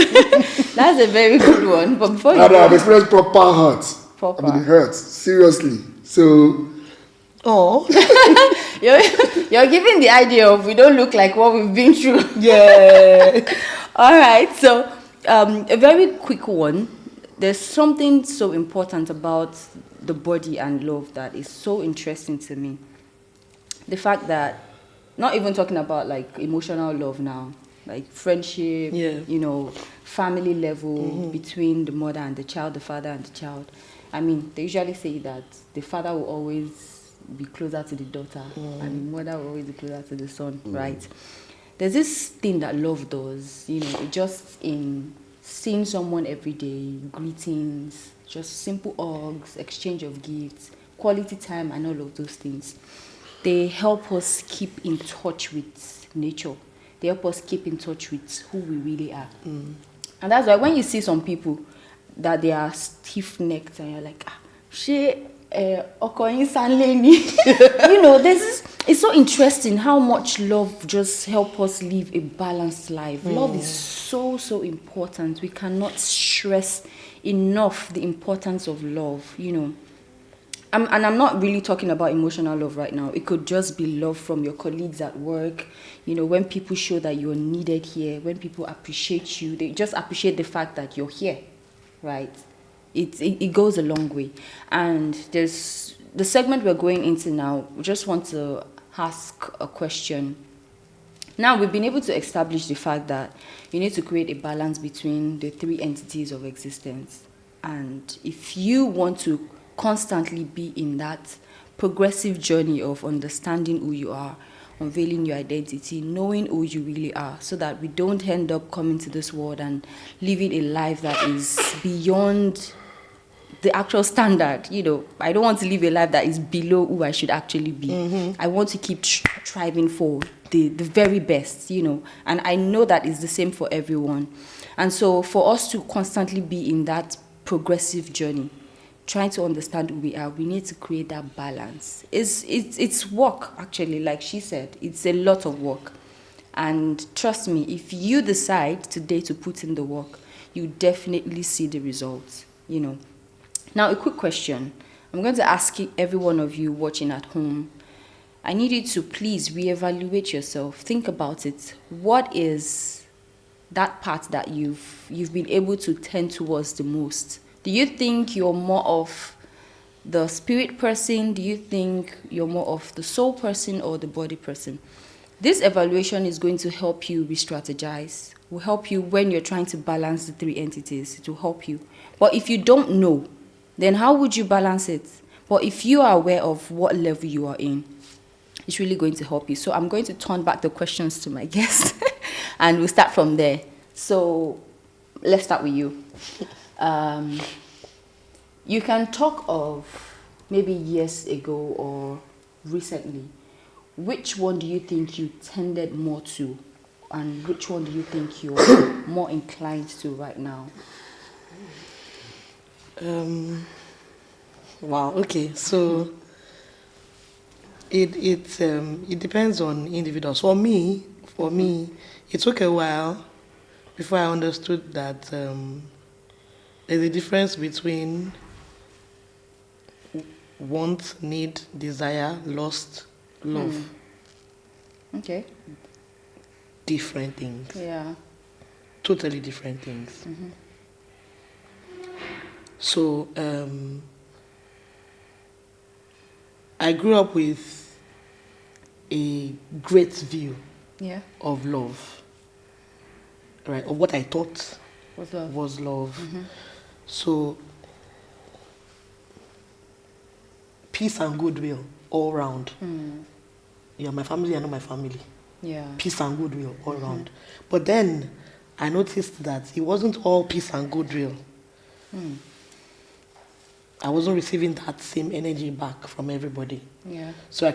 that's a very good one. But before you I've experienced proper hurt. Proper. I mean, hurt seriously. So. Oh. You're giving the idea of we don't look like what we've been through. Yeah. All right. So a very quick one. There's something so important about the body and love that is so interesting to me. The fact that, not even talking about like emotional love now, like friendship, family level between the mother and the child, the father and the child. I mean, they usually say that the father will always be closer to the daughter and the mother will always be closer to the son, right? There's this thing that love does, it just in seeing someone every day, greetings, just simple hugs, exchange of gifts, quality time, and all of those things. They help us keep in touch with nature. They help us keep in touch with who we really are. And that's why when you see some people that they are stiff-necked and you're like, it's so interesting how much love just helps us live a balanced life. Love is so important. We cannot stress enough the importance of love, I'm not really talking about emotional love right now. It could just be love from your colleagues at work, when people show that you're needed here, when people appreciate you, they just appreciate the fact that you're here. right? It goes a long way. And there's the segment we're going into now. We just want to ask a question. Now, we've been able to establish the fact that you need to create a balance between the three entities of existence. And if you want to constantly be in that progressive journey of understanding who you are, unveiling your identity, knowing who you really are, so that we don't end up coming to this world and living a life that is beyond the actual standard. I don't want to live a life that is below who I should actually be. I want to keep striving for the very best, and I know that is the same for everyone. And so for us to constantly be in that progressive journey, trying to understand who we are, we need to create that balance. It's work, actually, like she said. It's a lot of work. And trust me, if you decide today to put in the work, you definitely see the results, Now, a quick question. I'm going to ask every one of you watching at home. I need you to please reevaluate yourself. Think about it. What is that part that you've been able to tend towards the most? Do you think you're more of the spirit person? Do you think you're more of the soul person or the body person? This evaluation is going to help you re-strategize. Will help you when you're trying to balance the three entities. It will help you. But if you don't know, then how would you balance it? But if you are aware of what level you are in, it's really going to help you. So I'm going to turn back the questions to my guests and we'll start from there. So let's start with you. You can talk of maybe years ago or recently. Which one do you think you tended more to? And which one do you think you're more inclined to right now? Wow. Okay. So it depends on individuals. For me, it took a while before I understood that there's a difference between want, need, desire, lust, love. Okay. Different things. Yeah. Totally different things. So I grew up with a great view of love, right? Of what I thought was love. So peace and goodwill all round. You're my family, I know my family. Yeah. Peace and goodwill all round. But then I noticed that it wasn't all peace and goodwill. I wasn't receiving that same energy back from everybody. Yeah. So I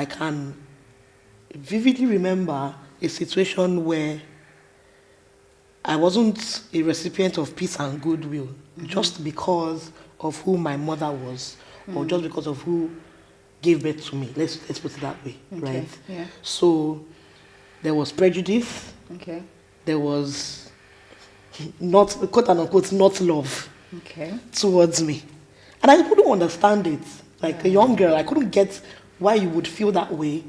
can vividly remember a situation where I wasn't a recipient of peace and goodwill just because of who my mother was, or just because of who gave birth to me. Let's put it that way, right? Yeah. So there was prejudice. Okay. There was not, quote unquote, not love towards me. And I couldn't understand it. Like a young girl, I couldn't get why you would feel that way.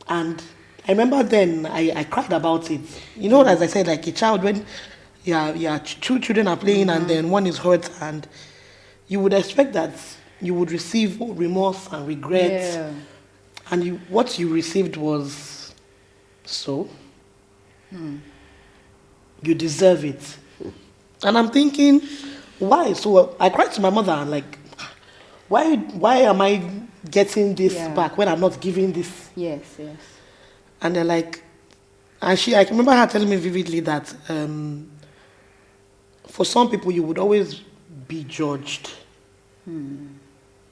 And I remember then I cried about it. As I said, like a child, when two children are playing and then one is hurt, and you would expect that you would receive remorse and regret. Yeah. And what you received was, so you deserve it. And I'm thinking, why? So I cried to my mother and like, why am I getting this back when I'm not giving this? Yes. And they're like, and I remember her telling me vividly that for some people you would always be judged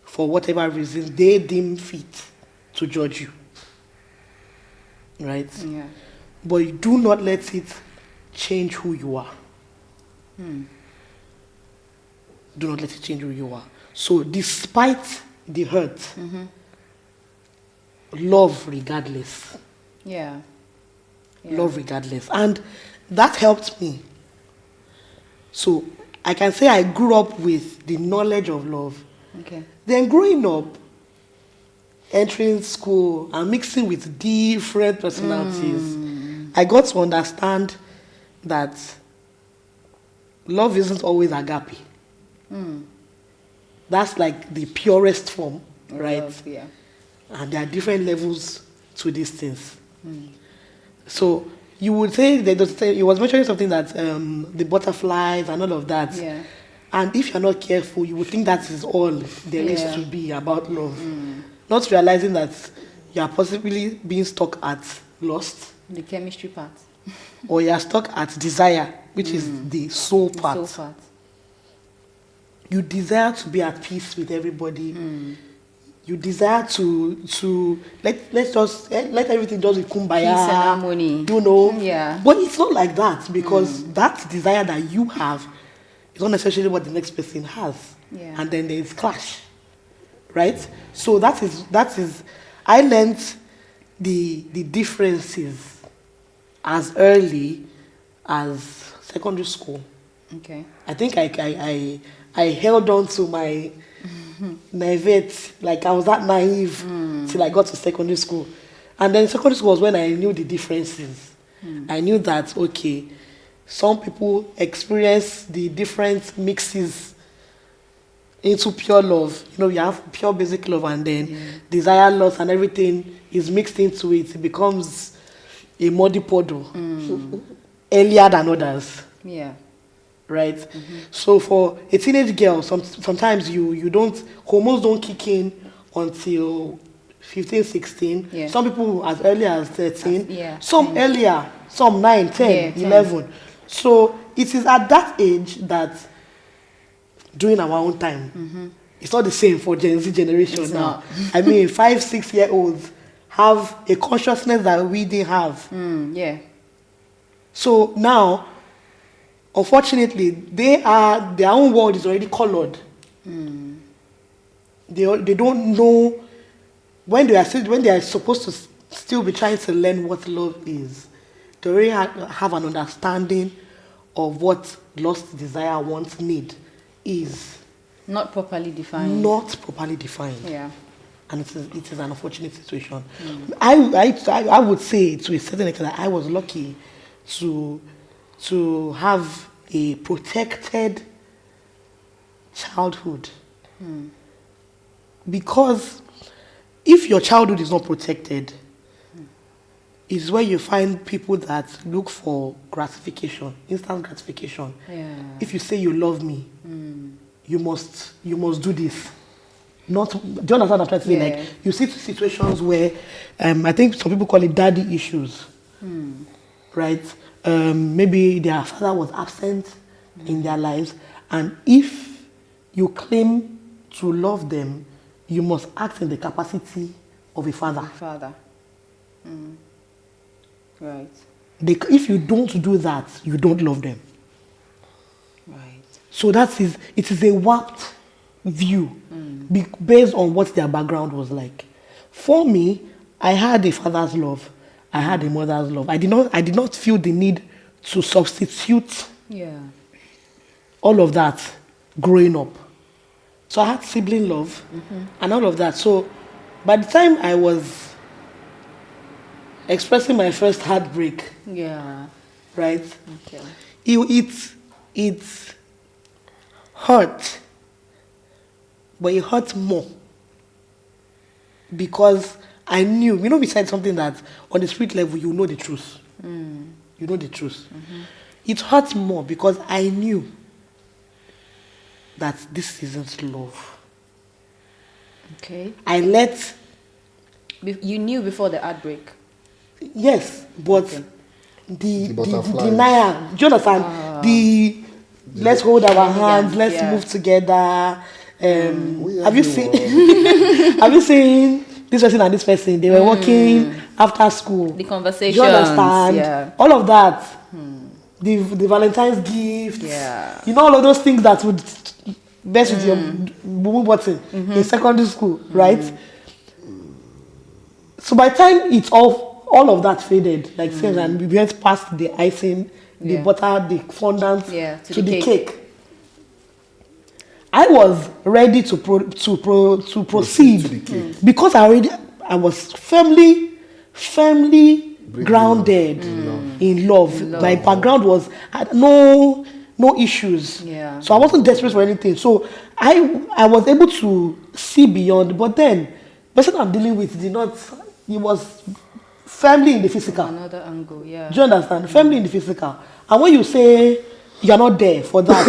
for whatever reason they deem fit to judge you. Right? Yeah. But you do not let it change who you are. Do not let it change who you are. So despite the hurt, love regardless. Yeah. Love regardless. And that helped me. So I can say I grew up with the knowledge of love. Okay. Then growing up, entering school and mixing with different personalities, I got to understand that love isn't always agape. That's like the purest form, right? Love, yeah. And there are different levels to these things. So you would say that it was mentioning something that the butterflies and all of that. Yeah. And if you're not careful, you would think that is all there is Yeah. to be about love. Not realizing that you are possibly being stuck at lust, The chemistry part. or you are stuck at desire, which is the soul part. So part. You desire to be at peace with everybody. You desire to let everything just be kumbaya. Peace and harmony. You know? Yeah. But it's not like that, because that desire that you have is not necessarily what the next person has. Yeah. And then there is clash. Right? So that is I learned the differences as early as secondary school. Okay. I think I held on to my naivete, like I was that naive till I got to secondary school. And then secondary school was when I knew the differences. I knew that, okay, some people experience the different mixes into pure love. You know, you have pure basic love, and then desire, lust, and everything is mixed into it. It becomes a muddy puddle earlier than others. Yeah. Right? So for a teenage girl, sometimes hormones don't kick in until 15, 16. Yeah. Some people as early as 13. Yeah, Some 10. earlier, some 9, 10, Yeah, 10. 11. So it is at that age that during our own time, it's not the same for Gen Z generation It's now. not. I mean, 5, 6-year-olds have a consciousness that we didn't have. Yeah. So now, unfortunately, their own world is already colored. They don't know when they are supposed to still be trying to learn what love is. They already have an understanding of what lust, desire, want, need is. Not properly defined. Not properly defined. Yeah. And it is an unfortunate situation. I would say to a certain extent that I was lucky to have a protected childhood. Because if your childhood is not protected, it's where you find people that look for gratification, instant gratification. Yeah. If you say you love me, you must do this. Not, do you understand what I'm trying to say? Yeah. Like, you see situations where I think some people call it daddy issues, right? Maybe their father was absent in their lives, and if you claim to love them, you must act in the capacity of a father. Father. Right. If you don't do that, you don't love them. Right. So it is a warped view based on what their background was like. For me, I had a father's love. I had a mother's love. I did not feel the need to substitute Yeah. all of that growing up. So I had sibling love and all of that. So by the time I was expressing my first heartbreak, Yeah. right, Okay. it hurt, but it hurt more because I knew, besides something that on the street level you know the truth. You know the truth. It hurt more because I knew that this isn't love. Okay. You knew before the outbreak. yes, but Okay. the butterflies. denial. Do you understand? Let's hold our hands, let's yeah. move together. We Have you are seen? the Have you seen this person and this person? They were working after school. The Do conversations. you understand? Yeah. All of that. The Valentine's gifts. Yeah. All of those things that would mess with your boo button in secondary school, right? So by the time it's all of that faded, like saying, and we went past the icing, the Yeah. butter, the fondant, Yeah, to the cake. I was ready to proceed to the cake. because I was firmly Bring grounded love. in love. My background was no no issues. Yeah. So I wasn't desperate for anything. So I was able to see beyond. But then, the person I'm dealing with did not. He was firmly in the physical. Another angle, yeah. Do you understand? Firmly in the physical. And when you say you're not there for that,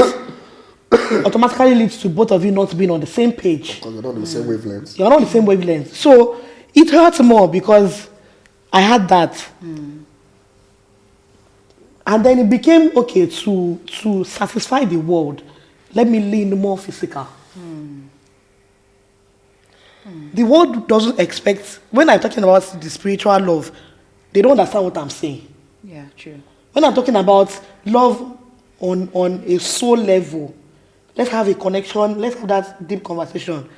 automatically leads to both of you not being on the same page. Because you're not on the same wavelength. You're not on the same wavelength. So it hurts more because I had that. And then it became okay to satisfy the world. Let me lean more physical. The world doesn't expect, when I'm talking about the spiritual love, they don't understand what I'm saying. Yeah, true. When I'm talking about love on a soul level, let's have a connection, let's have that deep conversation.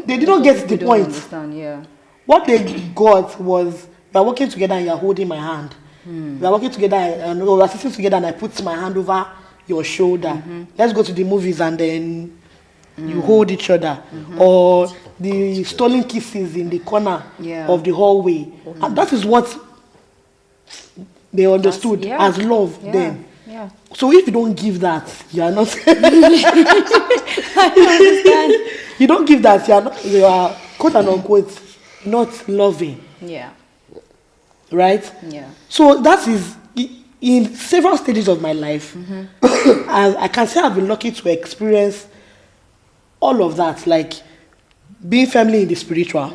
They didn't get the People don't point. understand, yeah. What they got was, we are working together and you are holding my hand. We are working together and we are sitting together and I put my hand over your shoulder. Let's go to the movies and then you hold each other. Or the stolen kisses in the corner Yeah. of the hallway. And that is what they understood Yeah. as love Yeah. then. Yeah. So if you don't give that, you are not. I understand. You don't give that, you are quote and unquote not loving, Yeah. right? Yeah. So that is in several stages of my life. And I can say I've been lucky to experience all of that, like being firmly in the spiritual.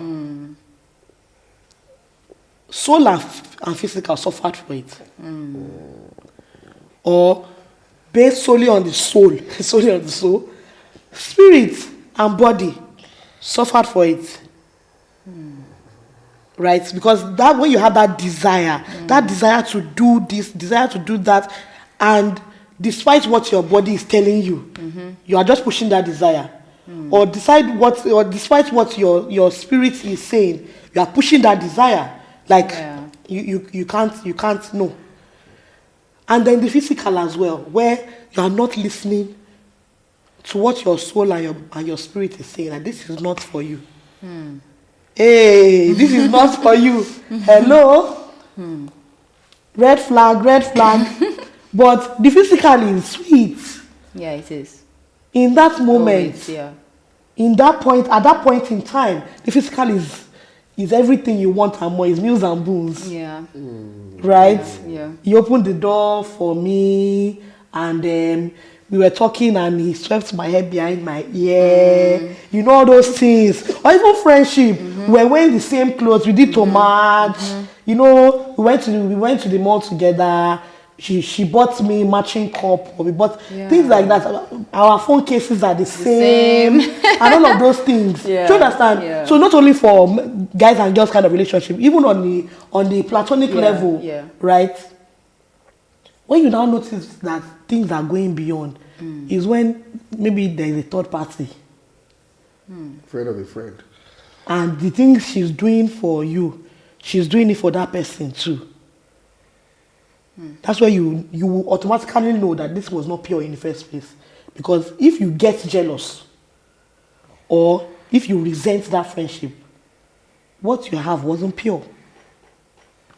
Soul and physical suffered for it. Or based solely on the soul, solely on the soul, spirit and body suffered for it. Right? Because that when you have that desire to do this, desire to do that, and despite what your body is telling you, you are just pushing that desire. Or despite what your spirit is saying, you are pushing that desire. Like you can't know. And then the physical as well, where you are not listening to what your soul and your spirit is saying, and this is not for you. Hey, this is not for you. Hello? Red flag, red flag. But the physical is sweet. Yeah, it is. In that moment, Always, yeah. at that point in time, the physical is everything you want and more. It's meals and boons. Yeah. Right? Yeah. He opened the door for me, and we were talking, and he swept my hair behind my ear. You know all those things. Or even friendship. We were wearing the same clothes. We did to match. You know, we went to the mall together. She bought me matching cup, or we bought things like that. Our phone cases are the same. And all of those things. Yeah. Do you understand? Yeah. So not only for guys and girls kind of relationship, even on the platonic level, right? When you now notice that things are going beyond, is when maybe there is a third party. Friend of a friend. And the things she's doing for you, she's doing it for that person too. That's why you will automatically know that this was not pure in the first place. Because if you get jealous, or if you resent that friendship, what you have wasn't pure.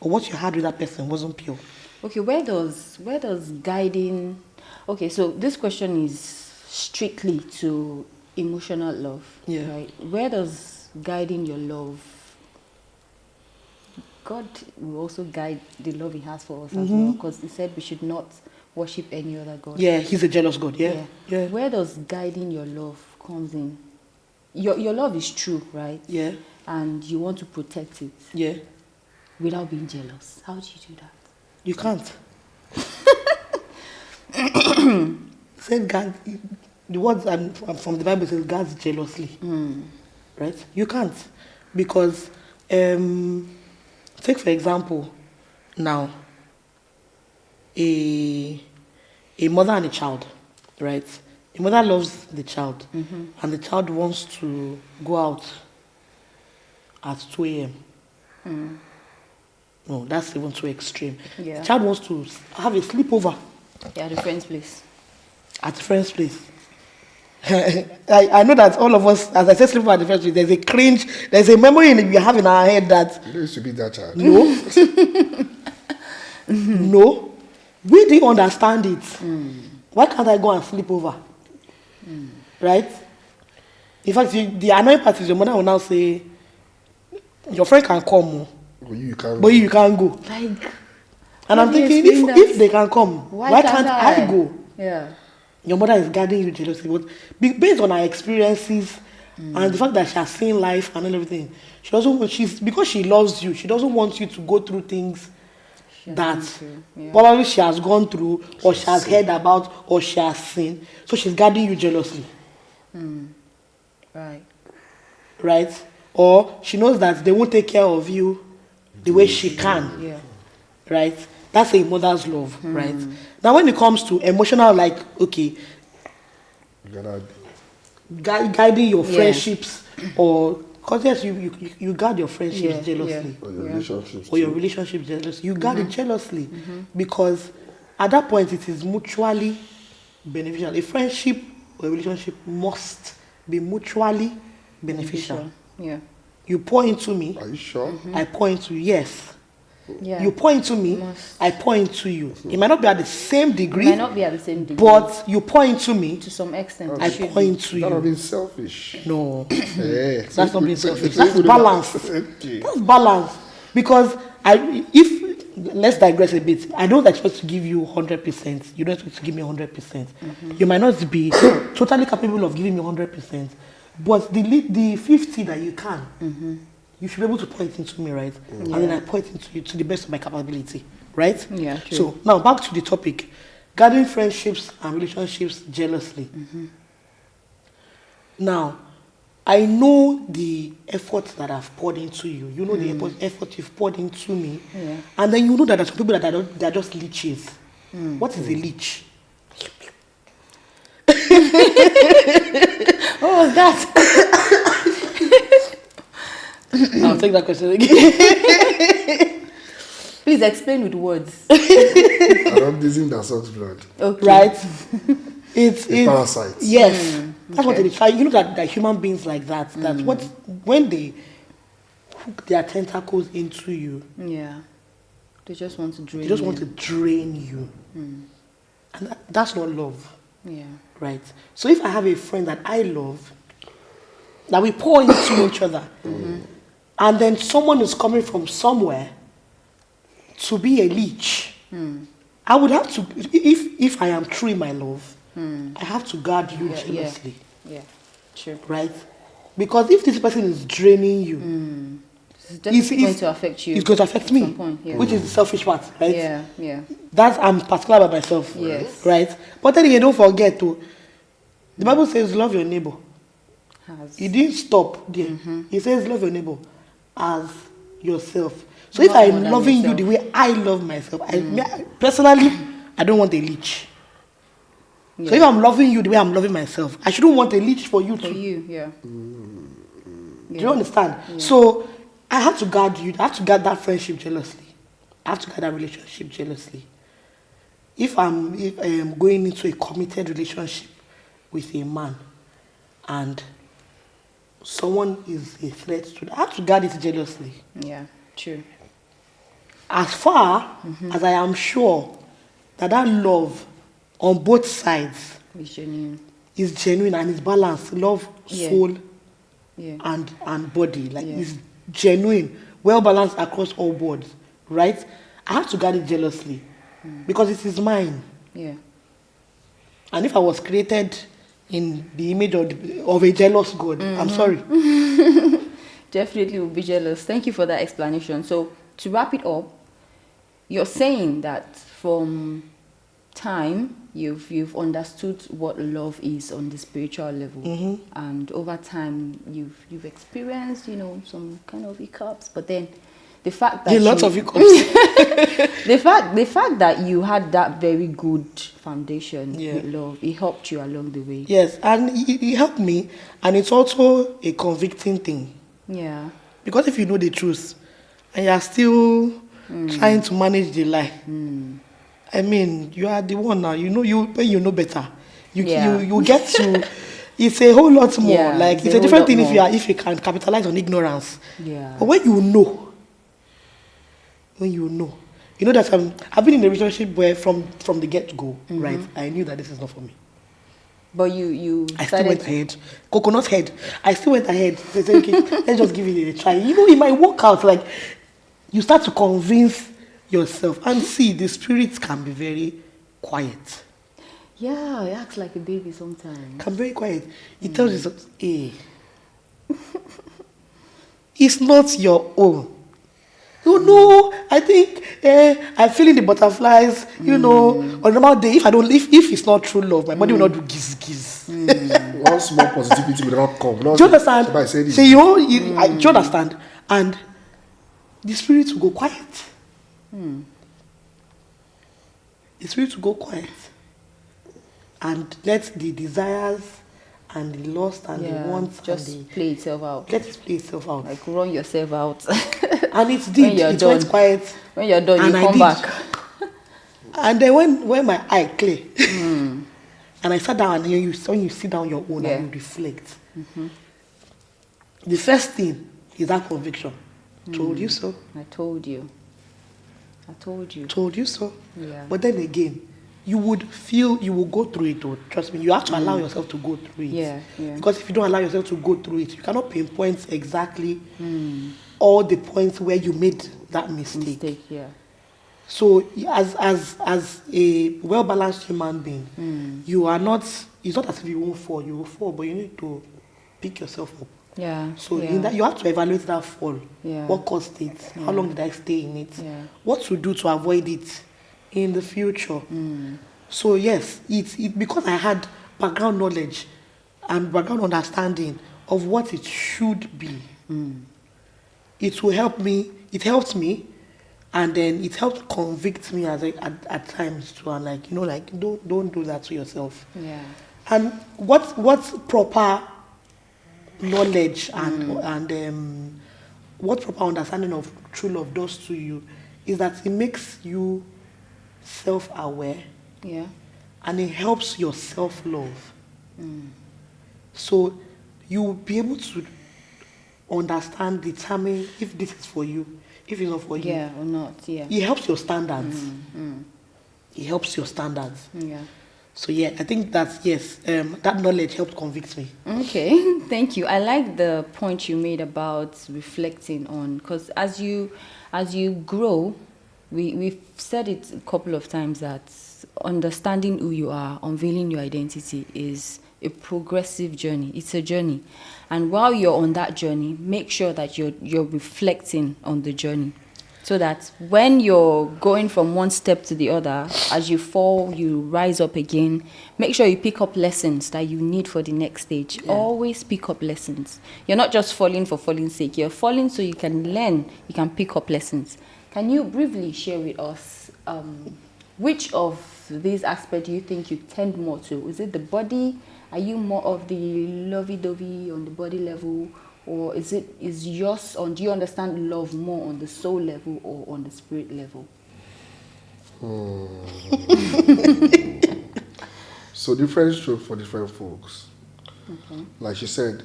Or what you had with that person wasn't pure. Okay, where does guiding... Okay, so this question is strictly to emotional love. Yeah. Right? Where does guiding your love... God will also guide the love he has for us as well. Because he said we should not worship any other God. Yeah, he's a jealous God, yeah. Where does guiding your love comes in? Your love is true, right? Yeah. And you want to protect it. Yeah. Without being jealous. How do you do that? You can't. Said God, the words from the Bible says God's jealously. Right? You can't. Because, take for example, now, a mother and a child, right? A mother loves the child, and the child wants to go out at 2 a.m. No, that's even too extreme. Yeah. The child wants to have a sleepover. Yeah, the friend's place. At the friend's place. I know that all of us, as I said, sleepover at the friend's place, there's a cringe, there's a memory we have in our head that... You used to be that child. No. No. We they understand it, why can't I go and sleep over? Right? In fact, the annoying part is your mother will now say, your friend can come, but you can't go. Like, And I'm thinking, if they can come, why can't I go? Yeah. Your mother is guarding you jealously. But based on her experiences and the fact that she has seen life and everything, because she loves you, she doesn't want you to go through things that probably she has gone through, or she has heard about, or she has seen. So she's guarding you jealously. Right? Or she knows that they won't take care of you the way she can. Yeah. Right? That's a mother's love, right? Now, when it comes to emotional, like, okay, guiding your friendships, or because yes, you guard your friendships jealously, or your relationship jealously. You guard it jealously because at that point it is mutually beneficial. A friendship or a relationship must be mutually beneficial. Yeah. You pour into me. Are you sure? I pour into you. Yes. Yeah. You pour into me, I pour into you. It might not be at the same degree. But you pour into me. To some extent. I pour into you. That's not being selfish. No. That's not being selfish. That's balance. That's balance. Because let's digress a bit. I don't expect to give you 100%. You don't expect to give me 100%. You might not be totally capable of giving me 100%. But the 50 that you can. You should be able to point into me, right? And then I point into you to the best of my capability, right? Yeah, true. So now back to the topic, guarding friendships and relationships jealously. Now, I know the effort that I've poured into you. You know the effort you've poured into me. Yeah. And then you know that there's some people that are just leeches. What is a leech? What was that? I'll take that question again. Please explain with words. Aromatizing that sucks blood. Okay. Right? It's parasite. Yes. That's what it is. You know that human beings like that. That's when they hook their tentacles into you. Yeah. They just want to drain. They just want to drain you. And that's not love. Yeah. Right? So if I have a friend that I love, that we pour into each other, and then someone is coming from somewhere to be a leech, I would have to, if I am true in my love, I have to guard you jealously. Yeah, true. Right? Because if this person is draining you, it's definitely going to affect you. It's going to affect me, which is the selfish part, right? Yeah. That's, I'm particular about myself. Yes. Right? But then again, don't forget to, the Bible says love your neighbor. He didn't stop there. He says love your neighbor as yourself. So if I'm loving you the way I love myself, personally, I don't want a leech. Yeah. So if I'm loving you the way I'm loving myself, I shouldn't want a leech for you too. For you, yeah. Do you understand? Yeah. So I have to guard you. I have to guard that friendship jealously. I have to guard that relationship jealously. If I am going into a committed relationship with a man and someone is a threat to that, I have to guard it jealously. Yeah, true. As far as I am sure that love on both sides is genuine and is balanced, love, soul, and body, like is genuine, well balanced across all boards, right? I have to guard it jealously because it is mine. Yeah. And if I was created in the image of a jealous God, I'm sorry. Definitely will be jealous. Thank you for that explanation. So to wrap it up, you're saying that from time you've understood what love is on the spiritual level, and over time you've experienced some kind of hiccups, but then the fact that lots of hiccups. the fact that you had that very good foundation with love, it helped you along the way. Yes, and it helped me, and it's also a convicting thing. Yeah. Because if you know the truth and you are still trying to manage the lie, I mean, you are the one now. When you know better, you get to. It's a whole lot more. It's a different thing if you can capitalize on ignorance. Yeah. But when you know, You know that I've been in a relationship where from the get-go, right, I knew that this is not for me. But you I still went ahead. Coconut head. I still went ahead. They said, okay, let's just give it a try. You know, it might work out. Like, you start to convince yourself. And see, the spirits can be very quiet. Yeah, it acts like a baby sometimes. Can be very quiet. It tells you something, hey, it's not your own. No, I think I'm feeling the butterflies, you know, on a normal day. If it's not true love, my body will not do giz. One small positivity will not come. Do you understand? So do you understand? And the spirit will go quiet. The spirit will go quiet. And let the desires and the lust and the wants just play itself out. Let it play itself out. Like run yourself out. And it did. It went quiet. When you're done, you come back. And then when my eye clear, and I sat down, and when you sit down your own and you reflect, the first thing is that conviction. Told you so. I told you. Told you so. Yeah. But then again, you will go through it. Though. Trust me, you have to allow yourself to go through it. Yeah. Because if you don't allow yourself to go through it, you cannot pinpoint exactly all the points where you made that mistake. Yeah. So as a well-balanced human being, you are not, it's not as if you won't fall, you will fall, but you need to pick yourself up. Yeah. So in that, you have to evaluate that fall. Yeah. What caused it? How long did I stay in it? Yeah. What to do to avoid it in the future? So yes, it because I had background knowledge and background understanding of what it should be. It will help me. It helped me, and then it helped convict me at times too. And like, you know, like don't do that to yourself. Yeah. And what proper knowledge and what proper understanding of true love does to you is that it makes you self-aware. Yeah. And it helps your self-love. So you will be able to understand, determine if this is for you, if it's not for you. Yeah or not. Yeah. It helps your standards. It helps your standards. Yeah. So yeah, I think that yes, that knowledge helped convict me. Okay, thank you. I like the point you made about reflecting on, because as you grow, we've said it a couple of times that understanding who you are, unveiling your identity is a progressive journey. It's a journey. And while you're on that journey, make sure that you're reflecting on the journey. So that when you're going from one step to the other, as you fall, you rise up again. Make sure you pick up lessons that you need for the next stage. Yeah. Always pick up lessons. You're not just falling for falling's sake. You're falling so you can learn, you can pick up lessons. Can you briefly share with us which of these aspects do you think you tend more to? Is it the body? Are you more of the lovey-dovey on the body level? Or is yours on, do you understand love more on the soul level or on the spirit level? So different stroke for different folks. Okay. Like she said,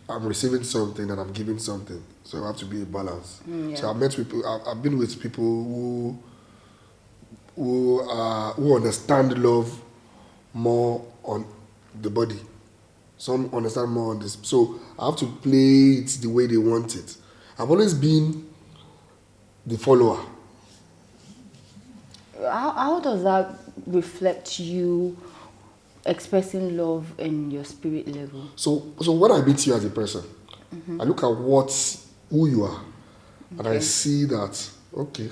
I'm receiving something and I'm giving something. So I have to be a balance. Yeah. So I've been with people who understand love more on the body. Some understand more on this. So I have to play it the way they want it. I've always been the follower. How does that reflect you expressing love in your spirit level? So when I meet you as a person, I look at who you are, and I see that, okay,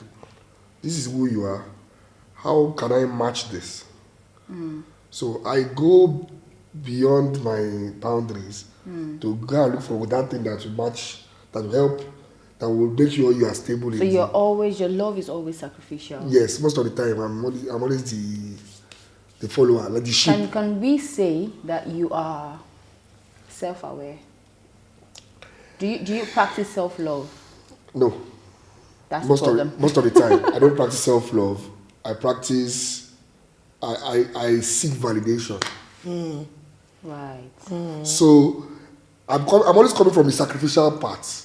this is who you are. How can I match this? So I go beyond my boundaries to go and look for that thing that will match, that will help, that will make sure you are stable. So your love is always sacrificial. Yes, most of the time I'm always the follower, like the sheep. Can we say that you are self-aware? Do you practice self-love? No. That's the problem. Most of the time, I don't practice self-love. I seek validation. Right. So I'm always coming from the sacrificial part.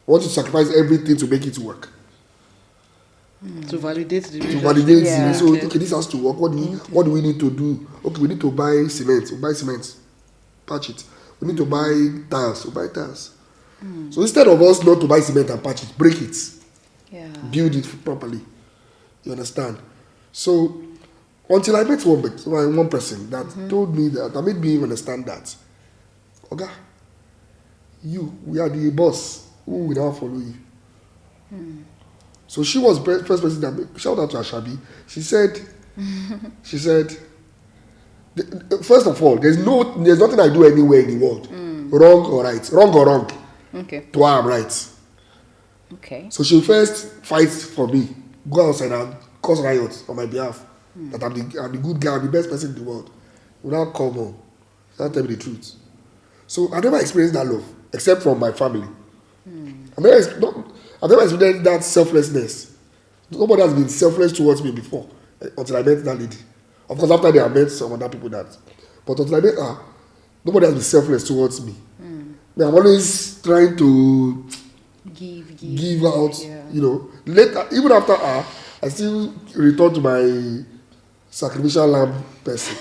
I want to sacrifice everything to make it work. To validate the To relationship. validate Yeah. so Okay. okay, this has to work. What do we need to do? Okay, we need to buy cement. We'll buy cement, patch it. We need to buy tiles. We'll buy tiles. So instead of us not to buy cement and patch it, break it, Yeah. build it properly. You understand? So until I met one person that told me that made me understand that, Oga, we are the boss. Who will now follow you? So she was the first person that shout out to Ashabi. She said, first of all, there's nothing I do anywhere in the world, wrong or right, wrong or wrong. Okay. To her, I'm right. Okay. So she'll first fight for me, go outside and cause riots on my behalf. That I'm the good guy, I'm the best person in the world. Will now come home, now tell me the truth. So I never experienced that love, except from my family. I've never experienced that selflessness. Nobody has been selfless towards me before, until I met that lady. Of course, after that, I met some other people that. But until I met her, nobody has been selfless towards me. I'm always trying to give out, Yeah. Later, even after her, I still return to my sacrificial lamb person.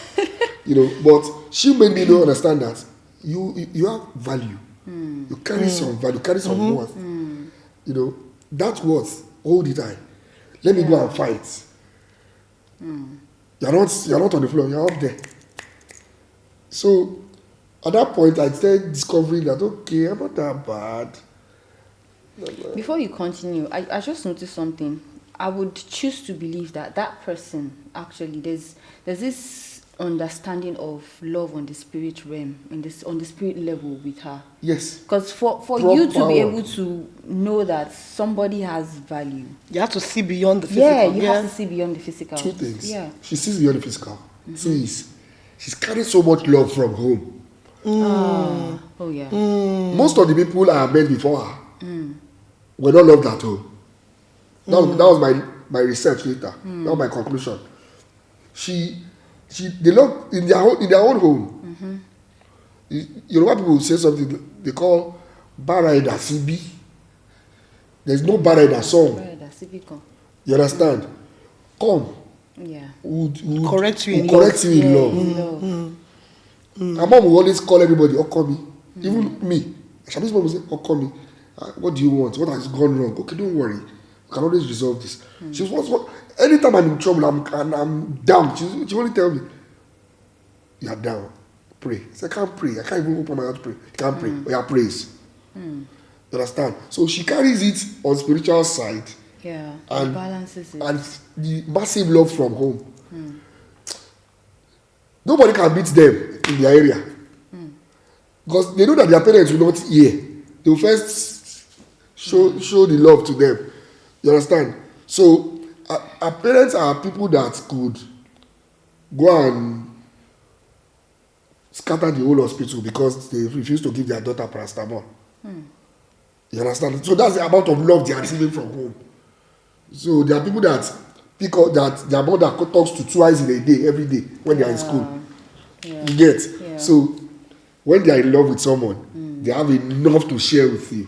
But she made me understand that you have value. You carry some value, carry some worth. That worth, hold it high. Let me go and fight. You're not on the floor, you're up there. So at that point I started discovering that okay, I'm not that bad. Before you continue, I just noticed something. I would choose to believe that person actually there's this understanding of love on the spirit realm, on the spirit level with her. Yes. Because for Proper you to be power. able to know that somebody has value, You have to see beyond the physical. yeah, you have to see beyond the physical. Two things. Yeah. She sees beyond the physical. Two is she's carrying so much love from home. Oh yeah. Most of the people I have met before her were not loved at home. That was my research later. That was my conclusion. They love in their own home. You know what people say something they call Baraida CB. There's no Baraida song. You understand? Come. Yeah. Would Correct you in correct you in love. Love. Her mom will always call everybody Okomi. Even me. Shabi's mom will say, Okomi, what do you want? What has gone wrong? Okay, don't worry. We can always resolve this. She was anytime I'm in trouble I'm down. She only tell me, you are down. Pray. I said, I can't pray. I can't even open my mouth to pray. You can't pray. But you praise. You understand? So she carries it on spiritual side. Yeah. And balances it. And the massive love from home. Nobody can beat them in their area. Because they know that their parents will not hear. They will first show the love to them. You understand? So our parents are people that could go and scatter the whole hospital because they refuse to give their daughter paracetamol. You understand? So that's the amount of love they are receiving from home. So there are people that pick up that their mother talks to twice in a day, every day when they are in school. Yeah. You get? Yeah. So when they are in love with someone, they have enough to share with you,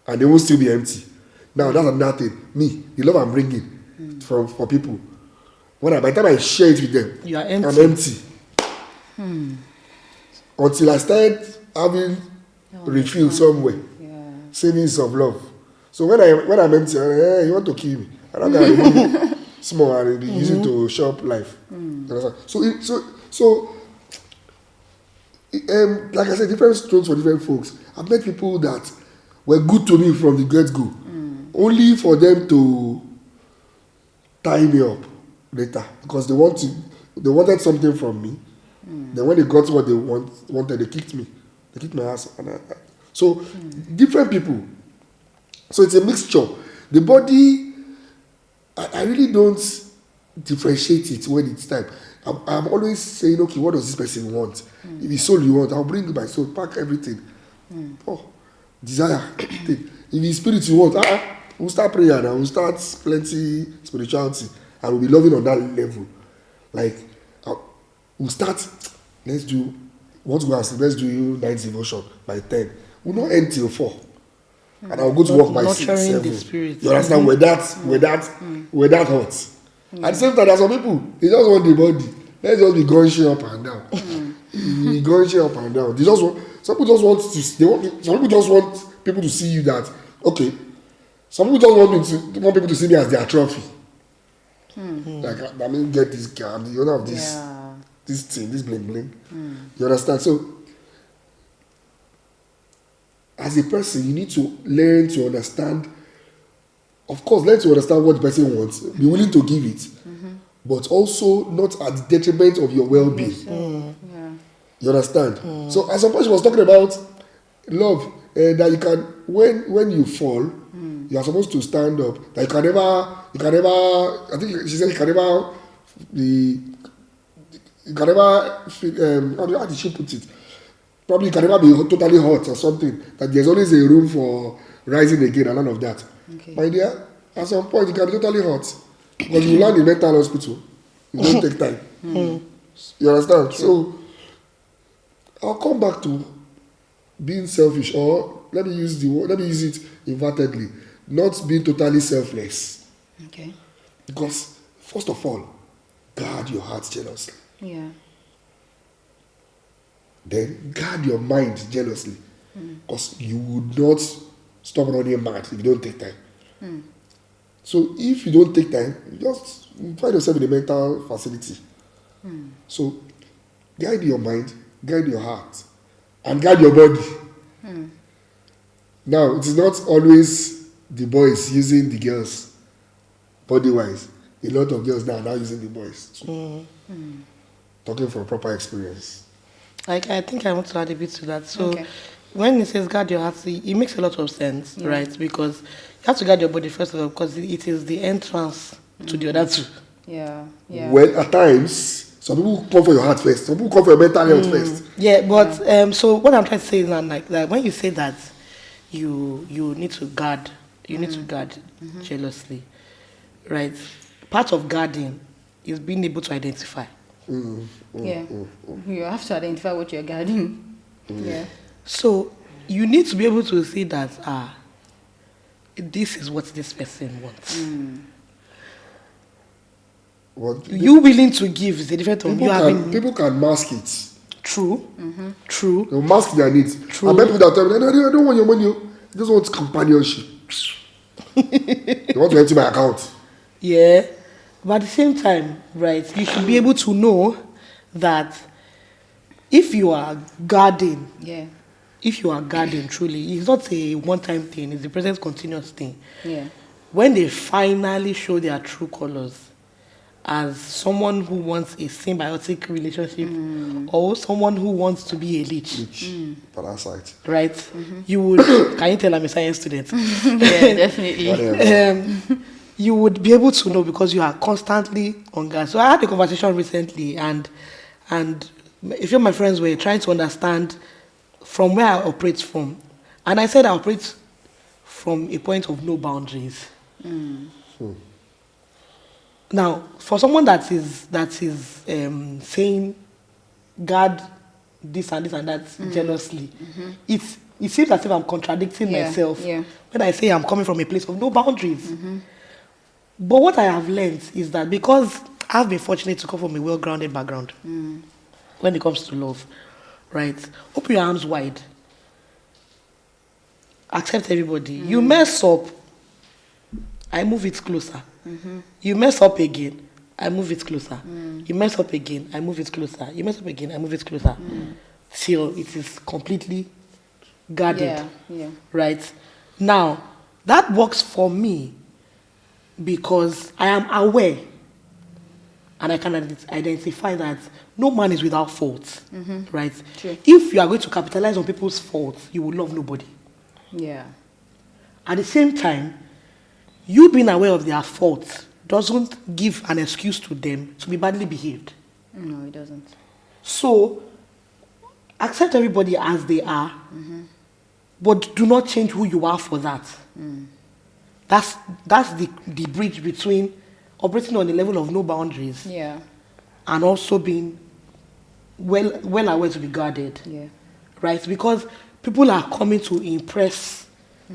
and they won't still be empty. Now that's another thing. Me, the love I'm bringing for people. By the time I share it with them, You are empty. I'm empty. Until I started having refill somewhere, savings of love. So when I'm empty, hey, you want to kill me? I don't got small and use it to shop life. So like I said, different strokes for different folks. I've met people that were good to me from the get-go, only for them to tie me up later because they wanted something from me. Then when they got what they wanted, they kicked me. They kicked my ass. So different people. So it's a mixture. The body, I really don't differentiate it when it's time. I'm always saying, okay, what does this person want? If it's soul you want, I'll bring my soul, pack everything. Oh, desire. If it's spirit you want, we'll start prayer now. We'll start plenty spirituality, and we'll be loving on that level. Like, we'll start. Let's do. Want to go and sleep? Let's do night devotion by 10. We'll not end till 4. and I'll go to work by Nurturing 6, the 7. spirit. You understand? We're that hot. At the same time, there are some people, they just want the body. Let's just be gushing up and down. Be gushing up and down. Some people just want some people just want people to see you that, okay, some people just want people to see me as their trophy. Like, I mean, get this car, I'm the owner of this thing, this bling bling. You understand? So, as a person, you need to learn to understand. Of course, learn to understand what the person wants. Be willing to give it, but also not at the detriment of your well-being. Yeah. You understand? So, at some point, she was talking about love, that you can, when you fall, you are supposed to stand up. That you can never. I think she said you can never how did she put it? Probably you can never be totally hot or something. That there's always a room for rising again and none of that. Okay. My dear, at some point you can be totally hot because you land in mental hospital. You don't take time. You understand? So I'll come back to being selfish, or let me use it invertedly, not being totally selfless. Okay. Because first of all, guard your heart jealously. Yeah. Then guard your mind jealously, because you would not stop running mad if you don't take time. So if you don't take time, you just find yourself in a mental facility. So guide your mind, guide your heart, and guide your body. Now, it is not always the boys using the girls body-wise. A lot of girls now are now using the boys. So, talking from proper experience. Like, I think I want to add a bit to that. So, Okay. when it says guard your heart, it makes a lot of sense, right? Because you have to guard your body first of all, because it is the entrance to the other two. Yeah. Yeah. Well, at times, some people come for your heart first. Some people come for your mental health first. Yeah, but so what I'm trying to say is that, like when you say that you need to guard, jealously, right? Part of guarding is being able to identify. Yeah. You have to identify what you're guarding. Yeah. So you need to be able to see that this is what this person wants. What, You willing to give is a different thing. people can mask it. True. True. They'll mask their needs. True. I bet people that tell me, no, I don't want your money. I just want companionship. They want to empty my account. Yeah. But at the same time, right, you should be able to know that if you are guarding, truly, it's not a one-time thing, it's a present continuous thing. Yeah. When they finally show their true colors as someone who wants a symbiotic relationship or someone who wants to be a leech. Parasite. Right? You would, can you tell I'm a science student? Yeah, definitely. Whatever. You would be able to know because you are constantly on guard. So I had a conversation recently and a few of my friends were trying to understand from where I operate from. And I said I operate from a point of no boundaries. Now, for someone that is saying guard this and this and that jealously, it seems as if I'm contradicting myself when I say I'm coming from a place of no boundaries. But what I have learned is that because I've been fortunate to come from a well-grounded background when it comes to love, right? Open your arms wide. Accept everybody. You mess up, I move it closer. You mess up again, I move it closer. You mess up again, I move it closer. You mess up again, I move it closer. Till it is completely guarded. Yeah. Right? Now, that works for me because I am aware and I can identify that no man is without faults. Right? True. If you are going to capitalize on people's faults, you will love nobody. Yeah. At the same time, you being aware of their faults doesn't give an excuse to them to be badly behaved. No, it doesn't. So, accept everybody as they are, but do not change who you are for that. That's the bridge between operating on a level of no boundaries and also being well aware to be guarded. Yeah. Right? Because people are coming to impress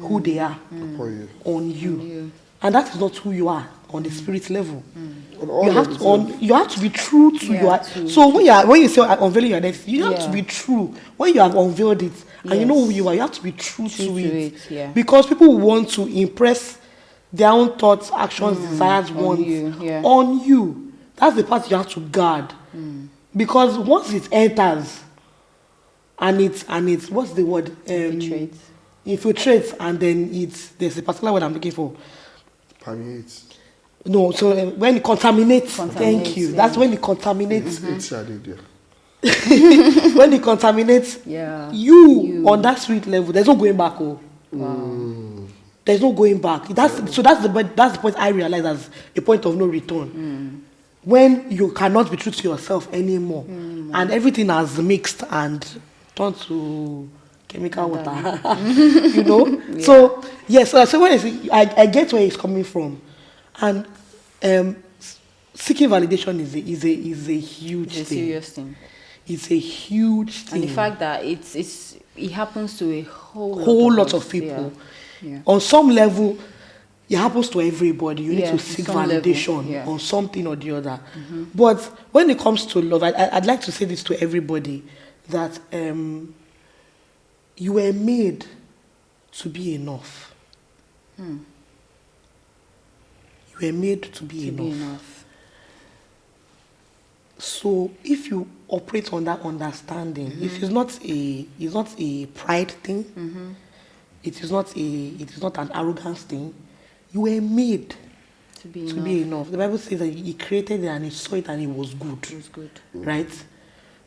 who they are Upon on you. you. And that is not who you are on the spirit level. On all You have levels, you have to be true to Yeah, your. to- So when you say unveiling your identity, you have to Yeah. be true. When you have unveiled it and you know who Yes. you are, you have to be true to to it. it, yeah. Because people want to impress their own thoughts, actions, desires, wants you, yeah. on you. That's the part you have to guard. Because once it enters, and it's what's the word? Infiltrates. Infiltrates, and then there's a particular word I'm looking for. permeates. No, so when it contaminates, thank Contaminates, you. yeah. That's when it contaminates. It's shaded, yeah. When it contaminates Yeah. you on that street level, there's no going back. Oh, Mm. there's no going back. That's the point I realize as a point of no return. When you cannot be true to yourself anymore, and everything has mixed and turned to chemical water, you know. Yeah. So yes, so when I get where he's coming from, and seeking validation is a huge It's a thing. serious thing. It's a huge thing. And the fact that it happens to a whole lot of us, people. Yeah. On some level, it happens to everybody. You need Yeah, to on seek some level, validation yeah. on something or the other. But when it comes to love, I'd like to say this to everybody, that you were made to be enough. You were made to be To be enough. enough. So if you operate on that understanding, if it's not a pride thing, it is not an arrogance thing. You were made To be to enough. be enough. The Bible says that He created it and He saw it and it was good. It was good. Right?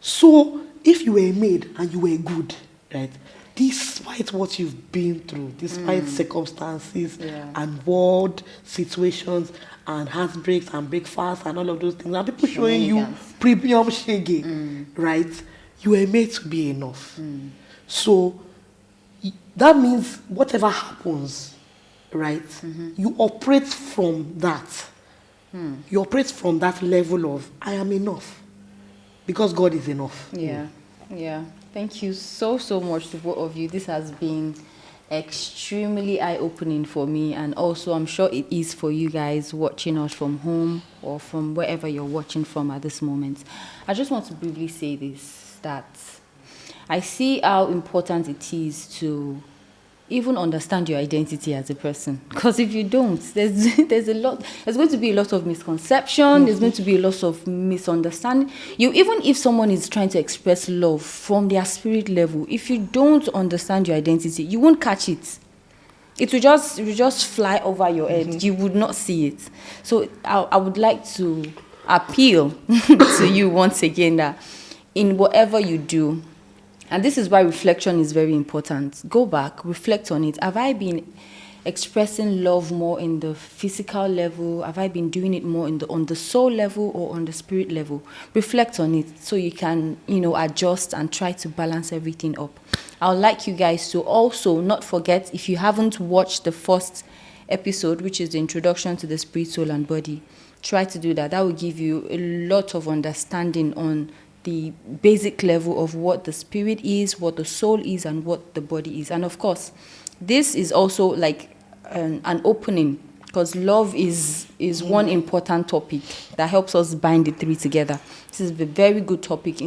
So if you were made and you were good, right? Despite what you've been through, despite circumstances Yeah. and world situations and heartbreaks and breakfast and all of those things, and people showing you Shenanigans. premium shege, right? You were made to be enough. So that means whatever happens, right? You operate from that. You operate from that level of I am enough because God is enough. Yeah. Yeah. Thank you so much to both of you. This has been extremely eye-opening for me, and also I'm sure it is for you guys watching us from home or from wherever you're watching from at this moment. I just want to briefly say this, that I see how important it is to even understand your identity as a person. Because if you don't, there's going to be a lot of misconception, there's going to be a lot of misunderstanding. Even if someone is trying to express love from their spirit level, if you don't understand your identity, you won't catch it. It will just fly over your head. You would not see it. So I would like to appeal to you once again that in whatever you do, and this is why reflection is very important. Go back, reflect on it. Have I been expressing love more in the physical level? Have I been doing it more on the soul level or on the spirit level? Reflect on it so you can, adjust and try to balance everything up. I would like you guys to also not forget, if you haven't watched the first episode, which is the introduction to the spirit, soul, and body, try to do that. That will give you a lot of understanding on the basic level of what the spirit is, what the soul is, and what the body is. And of course, this is also like an opening, because love is one important topic that helps us bind the three together. This is a very good topic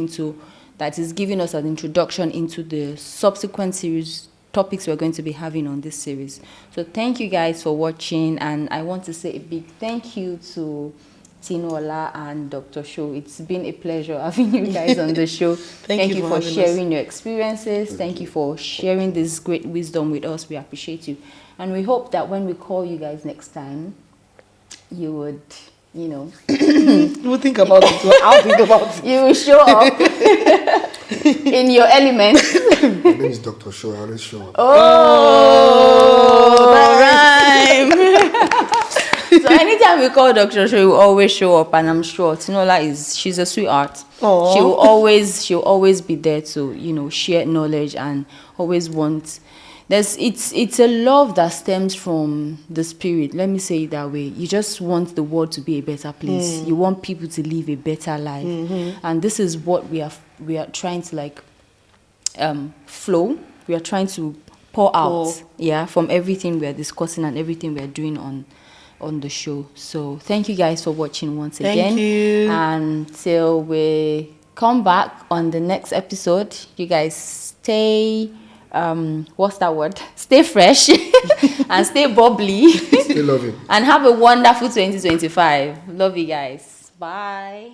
that is giving us an introduction into the subsequent series topics we're going to be having on this series. So thank you guys for watching, and I want to say a big thank you to Tinola and Dr. Sho. It's been a pleasure having you guys on the show. Thank you for sharing your experiences. Thank you for sharing this great wisdom with us. We appreciate you. And we hope that when we call you guys next time, you would, We'll think about it. I'll think about it. you will show up in your element. My name is Dr. Shaw. I always show up. Oh, that rhyme. So anytime we call Dr. Sho, he will always show up, and I'm sure Tinola she's a sweetheart. Aww. She'll always be there to, share knowledge and always want. It's a love that stems from the spirit. Let me say it that way. You just want the world to be a better place. You want people to live a better life, and this is what we are trying to flow. We are trying to pour out, from everything we're discussing and everything we're doing on the show. So thank you guys for watching once again. Thank you. Until we come back on the next episode, you guys stay what's that word? Stay fresh and stay bubbly. Stay loving. And have a wonderful 2025. Love you guys. Bye.